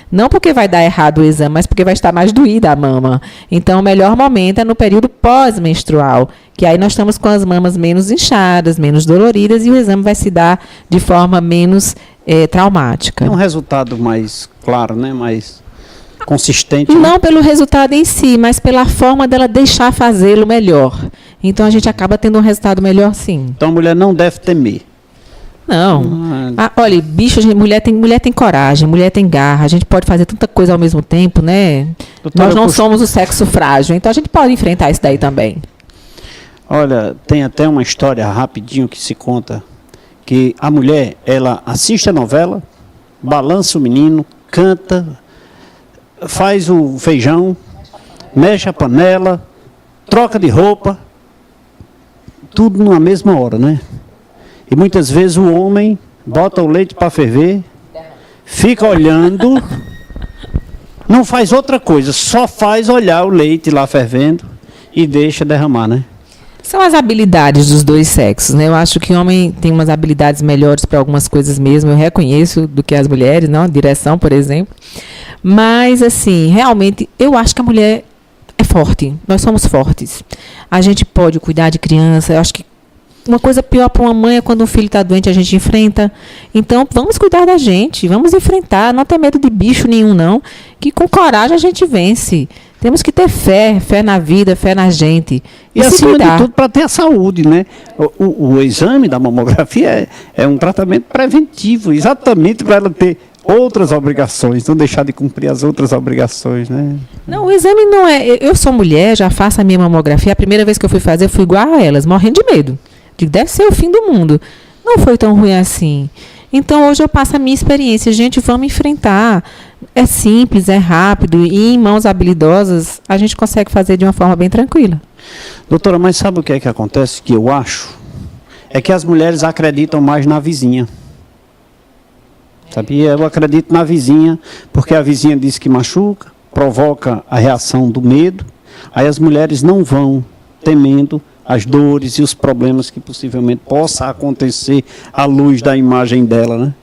Não porque vai dar errado o exame, mas porque vai estar mais doída a mama. Então, o melhor momento é no período pós-menstrual, que aí nós estamos com as mamas menos inchadas, menos doloridas, e o exame vai se dar de forma menos traumática. É um resultado mais claro, né? Mais consistente. Não né? pelo resultado em si, mas pela forma dela deixar fazê-lo melhor. Então, a gente acaba tendo um resultado melhor, sim. Então, a mulher não deve temer. Não. Olha, bicho, mulher tem coragem, mulher tem garra, a gente pode fazer tanta coisa ao mesmo tempo, né? Doutora, nós não somos o sexo frágil, então a gente pode enfrentar isso daí também. Olha, tem até uma história rapidinho que se conta, que a mulher, ela assiste a novela, balança o menino, canta, faz o feijão, mexe a panela, troca de roupa, tudo numa mesma hora, né? E muitas vezes o homem bota o leite para ferver, fica olhando, não faz outra coisa, só faz olhar o leite lá fervendo e deixa derramar, né? São as habilidades dos dois sexos, né? Eu acho que o homem tem umas habilidades melhores para algumas coisas mesmo, eu reconheço, do que as mulheres, não? Direção, por exemplo. Mas, assim, realmente, eu acho que a mulher é forte. Nós somos fortes. A gente pode cuidar de criança. Eu acho que uma coisa pior para uma mãe é quando um filho está doente, a gente enfrenta. Então, vamos cuidar da gente, vamos enfrentar, não ter medo de bicho nenhum, não. Que com coragem a gente vence. Temos que ter fé na vida, fé na gente. E acima de tudo, para ter a saúde, né? O exame da mamografia é um tratamento preventivo, exatamente para ela ter outras obrigações, não deixar de cumprir as outras obrigações, né? Não, o exame não é... Eu sou mulher, já faço a minha mamografia. A primeira vez que eu fui fazer, eu fui igual a elas, morrendo de medo. Deve ser o fim do mundo. Não foi tão ruim assim. Então, hoje eu passo a minha experiência. Gente, vamos enfrentar. É simples, é rápido. E em mãos habilidosas, a gente consegue fazer de uma forma bem tranquila. Doutora, mas sabe o que é que acontece? Que eu acho? É que as mulheres acreditam mais na vizinha. Sabia? Eu acredito na vizinha, porque a vizinha diz que machuca, provoca a reação do medo. Aí as mulheres não vão temendo as dores e os problemas que possivelmente possa acontecer à luz da imagem dela, né?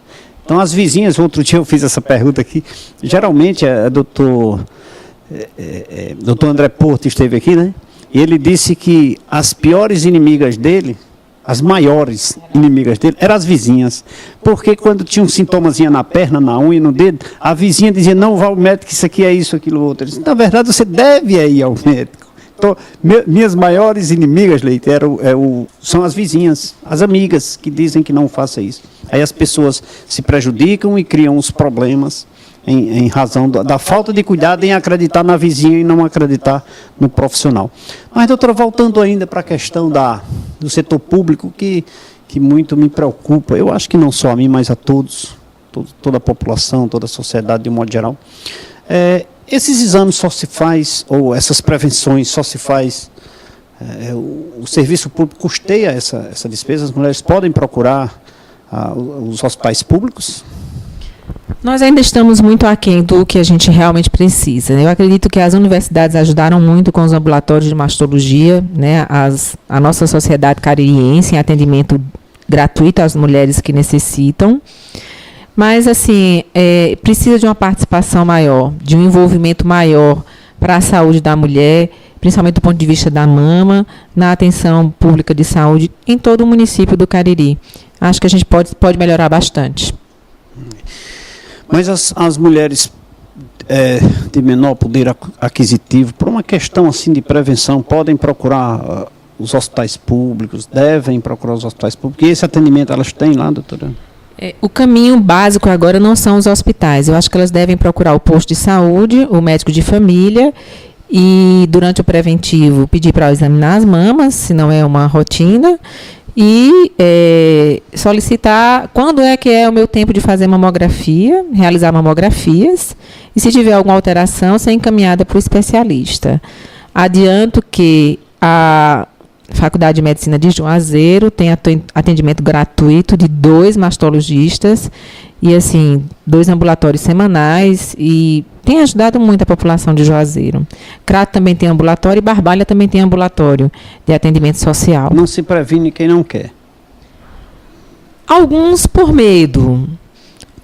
Então, as vizinhas, outro dia eu fiz essa pergunta aqui, geralmente doutor André Porto esteve aqui, né? E ele disse que as piores inimigas dele, as maiores inimigas dele, eram as vizinhas. Porque quando tinha um sintomazinho na perna, na unha, no dedo, a vizinha dizia, não vá ao médico, isso aqui é isso, aquilo, outro. Disse, na verdade, você deve ir ao médico. Então, minhas maiores inimigas, Leite, são as vizinhas, as amigas, que dizem que não faça isso. Aí as pessoas se prejudicam e criam os problemas em razão da falta de cuidado em acreditar na vizinha e não acreditar no profissional. Mas, doutora, voltando ainda para a questão do setor público, que muito me preocupa, eu acho que não só a mim, mas a todos, toda a população, toda a sociedade de um modo geral, esses exames só se faz, ou essas prevenções só se faz, o serviço público custeia essa despesa, as mulheres podem procurar os hospitais públicos? Nós ainda estamos muito aquém do que a gente realmente precisa. Eu acredito que as universidades ajudaram muito com os ambulatórios de mastologia, né? A nossa sociedade caririense em atendimento gratuito às mulheres que necessitam. Mas, assim, precisa de uma participação maior, de um envolvimento maior para a saúde da mulher, principalmente do ponto de vista da mama, na atenção pública de saúde em todo o município do Cariri. Acho que a gente pode melhorar bastante. Mas as mulheres de menor poder aquisitivo, por uma questão assim de prevenção, podem procurar os hospitais públicos, devem procurar os hospitais públicos, e esse atendimento elas têm lá, doutora? O caminho básico agora não são os hospitais. Eu acho que elas devem procurar o posto de saúde, o médico de família, e durante o preventivo pedir para examinar as mamas, se não é uma rotina, e solicitar quando é que é o meu tempo de fazer mamografia, realizar mamografias, e se tiver alguma alteração, ser encaminhada para o especialista. Adianto que a Faculdade de Medicina de Juazeiro tem atendimento gratuito de 2 mastologistas e, assim, 2 ambulatórios semanais, e tem ajudado muito a população de Juazeiro. Crato também tem ambulatório e Barbalha também tem ambulatório de atendimento social. Não se previne quem não quer? Alguns por medo,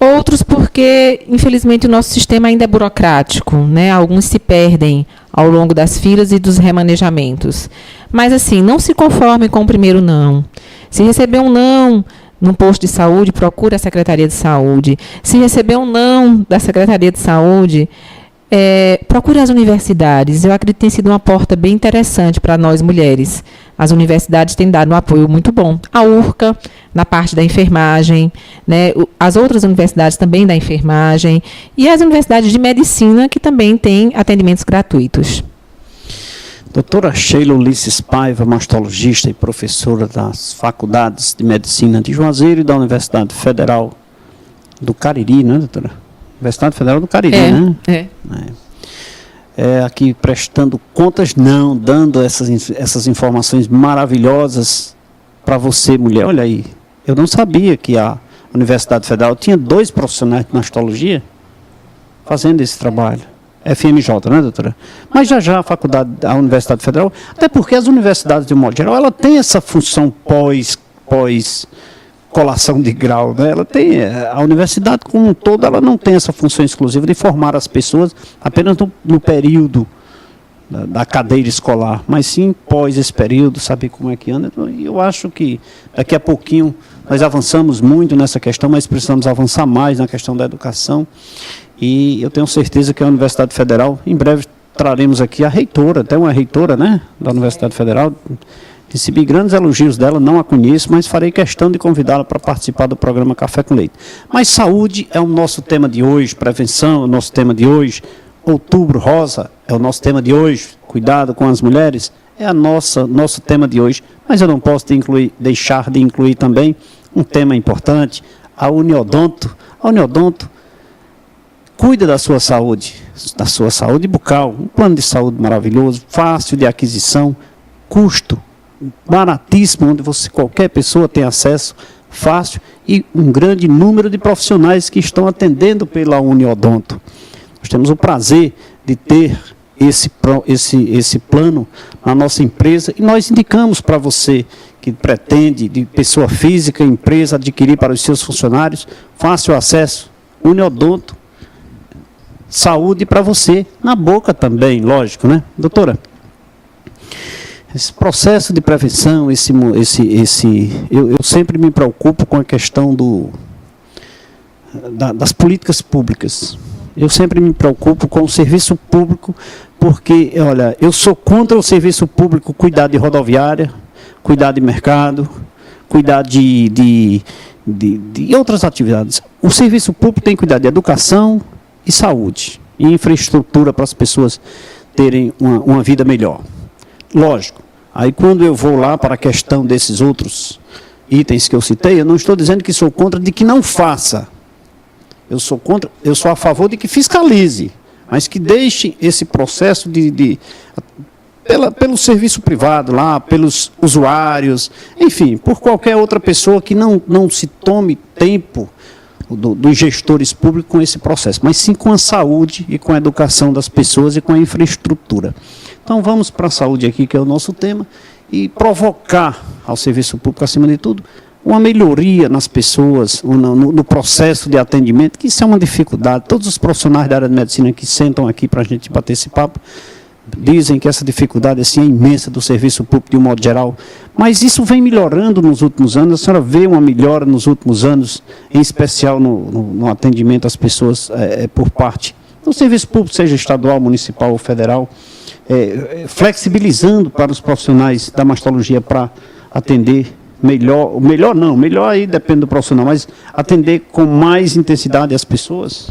outros porque, infelizmente, o nosso sistema ainda é burocrático, né? Alguns se perdem ao longo das filas e dos remanejamentos. Mas, assim, não se conformem com o primeiro não. Se receber um não num posto de saúde, procure a Secretaria de Saúde. Se receber um não da Secretaria de Saúde, procure as universidades. Eu acredito que tem sido uma porta bem interessante para nós mulheres. As universidades têm dado um apoio muito bom. A URCA, na parte da enfermagem, né? As outras universidades também da enfermagem, e as universidades de medicina, que também têm atendimentos gratuitos. Doutora Sheila Ulisses Paiva, mastologista e professora das Faculdades de Medicina de Juazeiro e da Universidade Federal do Cariri, não é, doutora? Universidade Federal do Cariri, né? Aqui prestando contas, não, dando essas informações maravilhosas para você, mulher. Olha aí, eu não sabia que a Universidade Federal tinha 2 profissionais de mastologia fazendo esse trabalho. FMJ, né, doutora? Mas já a Universidade Federal, até porque as universidades, de um modo geral, ela tem essa função pós colação de grau, né? Ela tem, a universidade como um todo, ela não tem essa função exclusiva de formar as pessoas apenas no período da cadeira escolar, mas sim pós esse período, saber como é que anda. E eu acho que daqui a pouquinho nós avançamos muito nessa questão, mas precisamos avançar mais na questão da educação. E eu tenho certeza que a Universidade Federal, em breve traremos aqui a reitora, até uma reitora, né, da Universidade Federal. Recebi grandes elogios dela, não a conheço, mas farei questão de convidá-la para participar do programa Café com Leite. Mas saúde é o nosso tema de hoje, prevenção é o nosso tema de hoje, Outubro Rosa é o nosso tema de hoje, cuidado com as mulheres é nosso tema de hoje, mas eu não posso deixar de incluir também um tema importante, a Uniodonto. A Uniodonto cuida da sua saúde bucal, um plano de saúde maravilhoso, fácil de aquisição, custo baratíssimo, onde qualquer pessoa tem acesso fácil, e um grande número de profissionais que estão atendendo pela Uniodonto. Nós temos o prazer de ter esse plano na nossa empresa, e nós indicamos para você que pretende, de pessoa física, empresa, adquirir para os seus funcionários, fácil acesso, Uniodonto, saúde para você, na boca também, lógico, né? Doutora, esse processo de prevenção, eu sempre me preocupo com a questão das políticas públicas. Eu sempre me preocupo com o serviço público, porque, olha, eu sou contra o serviço público cuidar de rodoviária, cuidar de mercado, cuidar de outras atividades. O serviço público tem que cuidar de educação, e saúde, e infraestrutura para as pessoas terem uma vida melhor. Lógico, aí quando eu vou lá para a questão desses outros itens que eu citei, eu não estou dizendo que sou contra de que não faça. Eu sou a favor de que fiscalize, mas que deixe esse processo pelo serviço privado lá, pelos usuários, enfim, por qualquer outra pessoa que não se tome tempo dos gestores públicos com esse processo, mas sim com a saúde e com a educação das pessoas e com a infraestrutura. Então vamos para a saúde aqui, que é o nosso tema, e provocar ao serviço público, acima de tudo, uma melhoria nas pessoas, no processo de atendimento, que isso é uma dificuldade. Todos os profissionais da área de medicina que sentam aqui para a gente bater esse papo, dizem que essa dificuldade assim, é imensa do serviço público de um modo geral, mas isso vem melhorando nos últimos anos. A senhora vê uma melhora nos últimos anos, em especial no atendimento às pessoas por parte do serviço público, seja estadual, municipal ou federal, flexibilizando para os profissionais da mastologia para atender melhor aí depende do profissional, mas atender com mais intensidade as pessoas.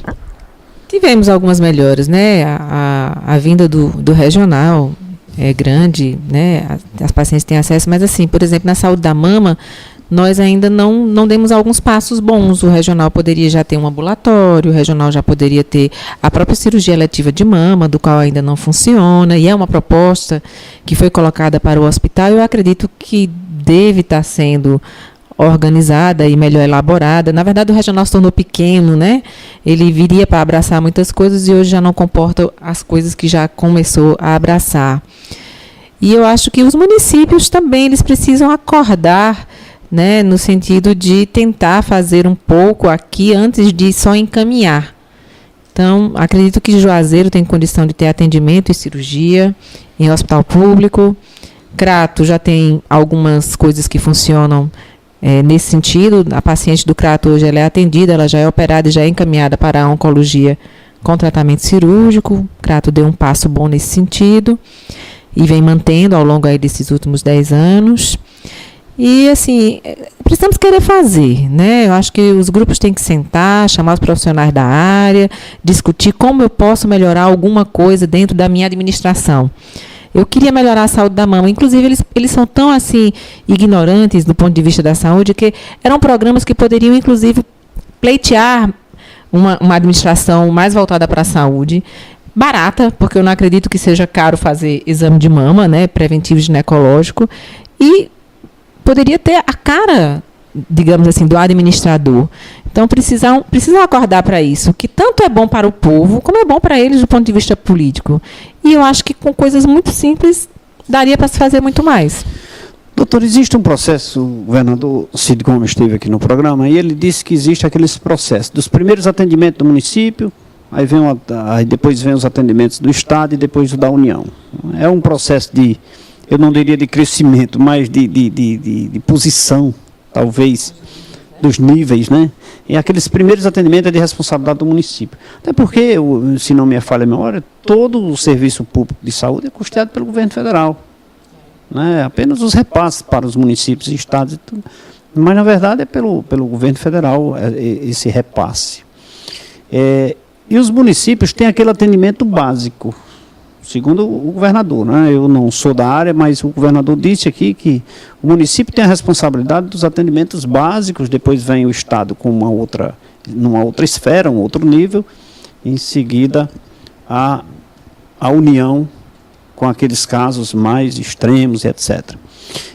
Tivemos algumas melhoras, né? A vinda do regional é grande, né? As pacientes têm acesso, mas assim, por exemplo, na saúde da mama, nós ainda não demos alguns passos bons. O regional poderia já ter um ambulatório, o regional já poderia ter a própria cirurgia eletiva de mama, do qual ainda não funciona, e é uma proposta que foi colocada para o hospital. Eu acredito que deve estar sendo organizada e melhor elaborada. Na verdade, o regional se tornou pequeno, né? Ele viria para abraçar muitas coisas e hoje já não comporta as coisas que já começou a abraçar. E eu acho que os municípios também eles precisam acordar, né, no sentido de tentar fazer um pouco aqui antes de só encaminhar. Então, acredito que Juazeiro tem condição de ter atendimento e cirurgia em hospital público. Crato já tem algumas coisas que funcionam nesse sentido. A paciente do Crato hoje ela é atendida, ela já é operada e já é encaminhada para a oncologia com tratamento cirúrgico. Crato deu um passo bom nesse sentido e vem mantendo ao longo aí desses últimos 10 anos. E, assim, precisamos querer fazer, né? Eu acho que os grupos têm que sentar, chamar os profissionais da área, discutir como eu posso melhorar alguma coisa dentro da minha administração. Eu queria melhorar a saúde da mama. Inclusive, eles são tão, assim, ignorantes do ponto de vista da saúde, que eram programas que poderiam, inclusive, pleitear uma administração mais voltada para a saúde, barata, porque eu não acredito que seja caro fazer exame de mama, né, preventivo ginecológico, e poderia ter a cara, digamos assim, do administrador. Então, precisam acordar para isso, que tanto é bom para o povo, como é bom para eles do ponto de vista político. E eu acho que com coisas muito simples, daria para se fazer muito mais. Doutor, existe um processo, o governador Cid Gomes esteve aqui no programa, e ele disse que existe aqueles processos dos primeiros atendimentos do município, aí depois vem os atendimentos do Estado e depois o da União. É um processo eu não diria de crescimento, mas de posição, talvez, dos níveis, né? E aqueles primeiros atendimentos é de responsabilidade do município. Até porque, se não me falha a memória, todo o serviço público de saúde é custeado pelo governo federal. Né? Apenas os repasses para os municípios e estados e tudo. Mas, na verdade, é pelo governo federal esse repasse. E os municípios têm aquele atendimento básico, segundo o governador, né? Eu não sou da área, mas o governador disse aqui que o município tem a responsabilidade dos atendimentos básicos, depois vem o Estado com numa outra esfera, um outro nível, em seguida a União com aqueles casos mais extremos, etc.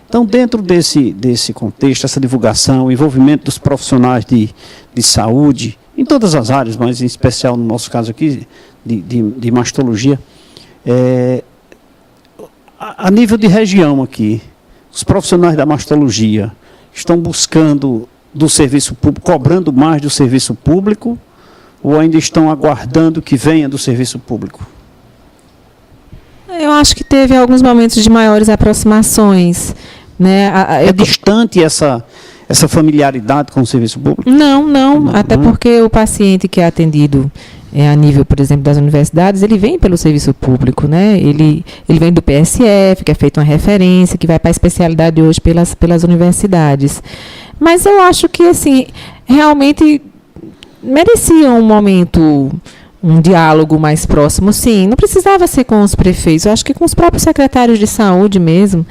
Então, dentro desse contexto, essa divulgação, o envolvimento dos profissionais de saúde, em todas as áreas, mas em especial no nosso caso aqui, de mastologia, a nível de região aqui, os profissionais da mastologia estão buscando do serviço público, cobrando mais do serviço público, ou ainda estão aguardando que venha do serviço público? Eu acho que teve alguns momentos de maiores aproximações, né? Distante essa familiaridade com o serviço público? Não, até porque o paciente que é atendido a nível, por exemplo, das universidades, ele vem pelo serviço público, né? Ele vem do PSF, que é feita uma referência, que vai para a especialidade hoje pelas universidades. Mas eu acho que, assim, realmente merecia um momento um diálogo mais próximo, sim. Não precisava ser com os prefeitos, eu acho que com os próprios secretários de saúde mesmo.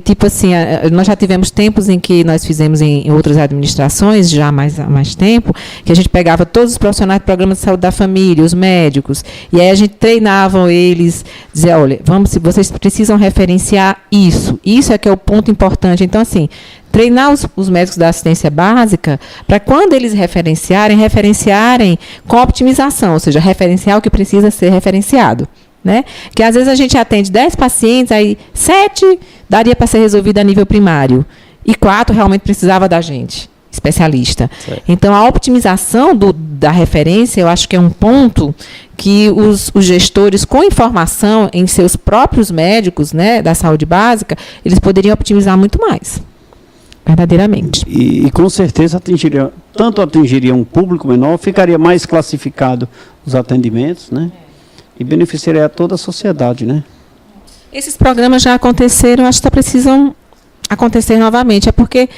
Tipo assim, nós já tivemos tempos em que nós fizemos em outras administrações, já há mais tempo, que a gente pegava todos os profissionais do programa de saúde da família, os médicos, e aí a gente treinava eles, dizia, olha, vocês precisam referenciar isso é que é o ponto importante. Então, assim, treinar os médicos da assistência básica para quando eles referenciarem com optimização, ou seja, referenciar o que precisa ser referenciado. Né? Que às vezes a gente atende 10 pacientes, aí 7 daria para ser resolvido a nível primário e 4 realmente precisava da gente, especialista. Certo. Então, a optimização da referência, eu acho que é um ponto que os gestores, com informação em seus próprios médicos, né, da saúde básica, eles poderiam optimizar muito mais, verdadeiramente. E com certeza atingiria um público menor, ficaria mais classificado os atendimentos, né? E beneficiaria toda a sociedade, né? Esses programas já aconteceram, acho que precisam acontecer novamente. É porque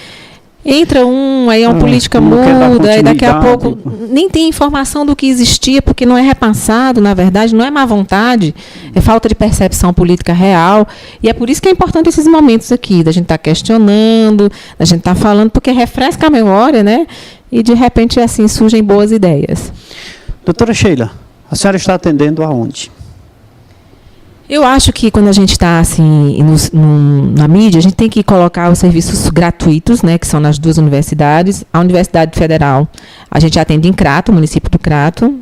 entra aí uma política muda, e daqui a pouco nem tem informação do que existia, porque não é repassado, na verdade, não é má vontade, é falta de percepção política real. E é por isso que é importante esses momentos aqui, da gente estar questionando, da gente estar falando, porque refresca a memória, né? E, de repente, assim, surgem boas ideias. Doutora Sheila, a senhora está atendendo aonde? Eu acho que quando a gente está assim, na mídia, a gente tem que colocar os serviços gratuitos, né, que são nas 2 universidades. A Universidade Federal, a gente atende em Crato, município do Crato,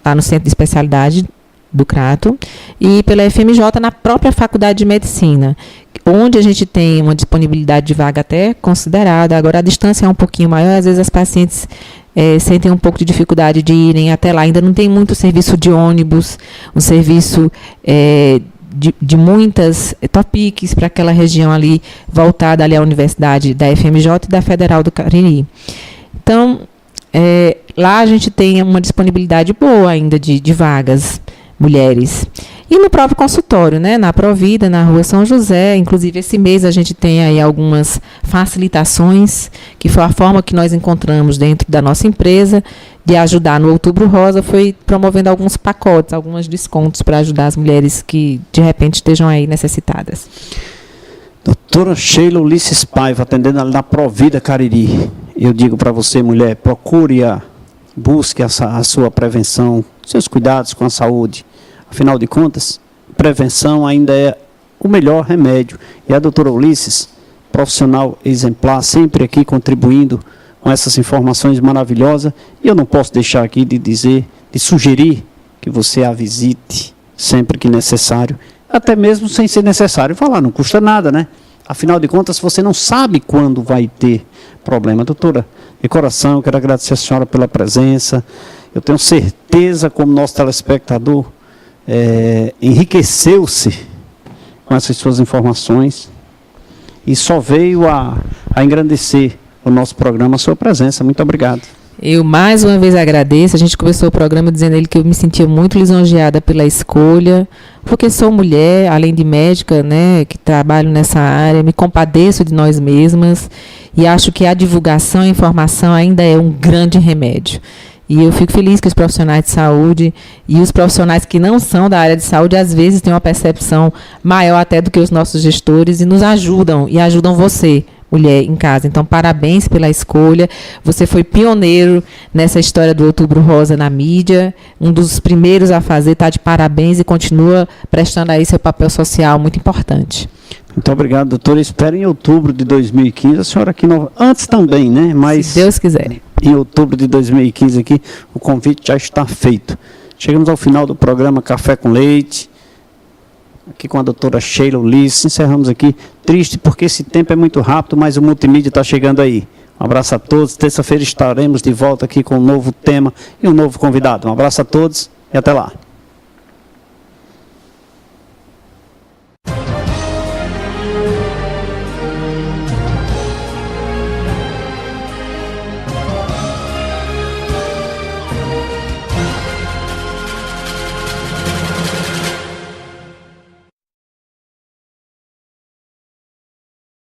lá no Centro de Especialidade do Crato, e pela FMJ na própria Faculdade de Medicina, onde a gente tem uma disponibilidade de vaga até considerada. Agora, a distância é um pouquinho maior, às vezes as pacientes sentem um pouco de dificuldade de irem até lá. Ainda não tem muito serviço de ônibus, um serviço de muitas topics para aquela região ali, voltada ali à Universidade da FMJ e da Federal do Cariri. Então, lá a gente tem uma disponibilidade boa ainda de vagas, mulheres. E no próprio consultório, né, na Provida, na Rua São José, inclusive esse mês a gente tem aí algumas facilitações, que foi a forma que nós encontramos dentro da nossa empresa de ajudar no Outubro Rosa, foi promovendo alguns pacotes, alguns descontos para ajudar as mulheres que de repente estejam aí necessitadas. Doutora Sheila Ulisses Paiva, atendendo ali na Provida Cariri. Eu digo para você, mulher, busque a sua prevenção, seus cuidados com a saúde. Afinal de contas, prevenção ainda é o melhor remédio. E a doutora Ulisses, profissional exemplar, sempre aqui contribuindo com essas informações maravilhosas. E eu não posso deixar aqui de sugerir que você a visite sempre que necessário, até mesmo sem ser necessário falar, não custa nada, né? Afinal de contas, você não sabe quando vai ter problema. Doutora, de coração, eu quero agradecer a senhora pela presença. Eu tenho certeza, como nosso telespectador, enriqueceu-se com essas suas informações e só veio a engrandecer o nosso programa, a sua presença. Muito obrigado. Eu mais uma vez agradeço. A gente começou o programa dizendo ele que eu me sentia muito lisonjeada pela escolha, porque sou mulher, além de médica, né, que trabalho nessa área, me compadeço de nós mesmas e acho que a divulgação e a informação ainda é um grande remédio. E eu fico feliz que os profissionais de saúde e os profissionais que não são da área de saúde, às vezes, têm uma percepção maior até do que os nossos gestores e nos ajudam, e ajudam você, mulher, em casa. Então, parabéns pela escolha. Você foi pioneiro nessa história do Outubro Rosa na mídia, um dos primeiros a fazer, está de parabéns e continua prestando aí seu papel social muito importante. Muito obrigado, doutora. Espero em outubro de 2015, a senhora aqui, antes também, né? Mas se Deus quiser. Em outubro de 2015 aqui, o convite já está feito. Chegamos ao final do programa Café com Leite, aqui com a doutora Sheila Ulisses. Encerramos aqui, triste porque esse tempo é muito rápido, mas o multimídia está chegando aí. Um abraço a todos. Terça-feira estaremos de volta aqui com um novo tema e um novo convidado. Um abraço a todos e até lá.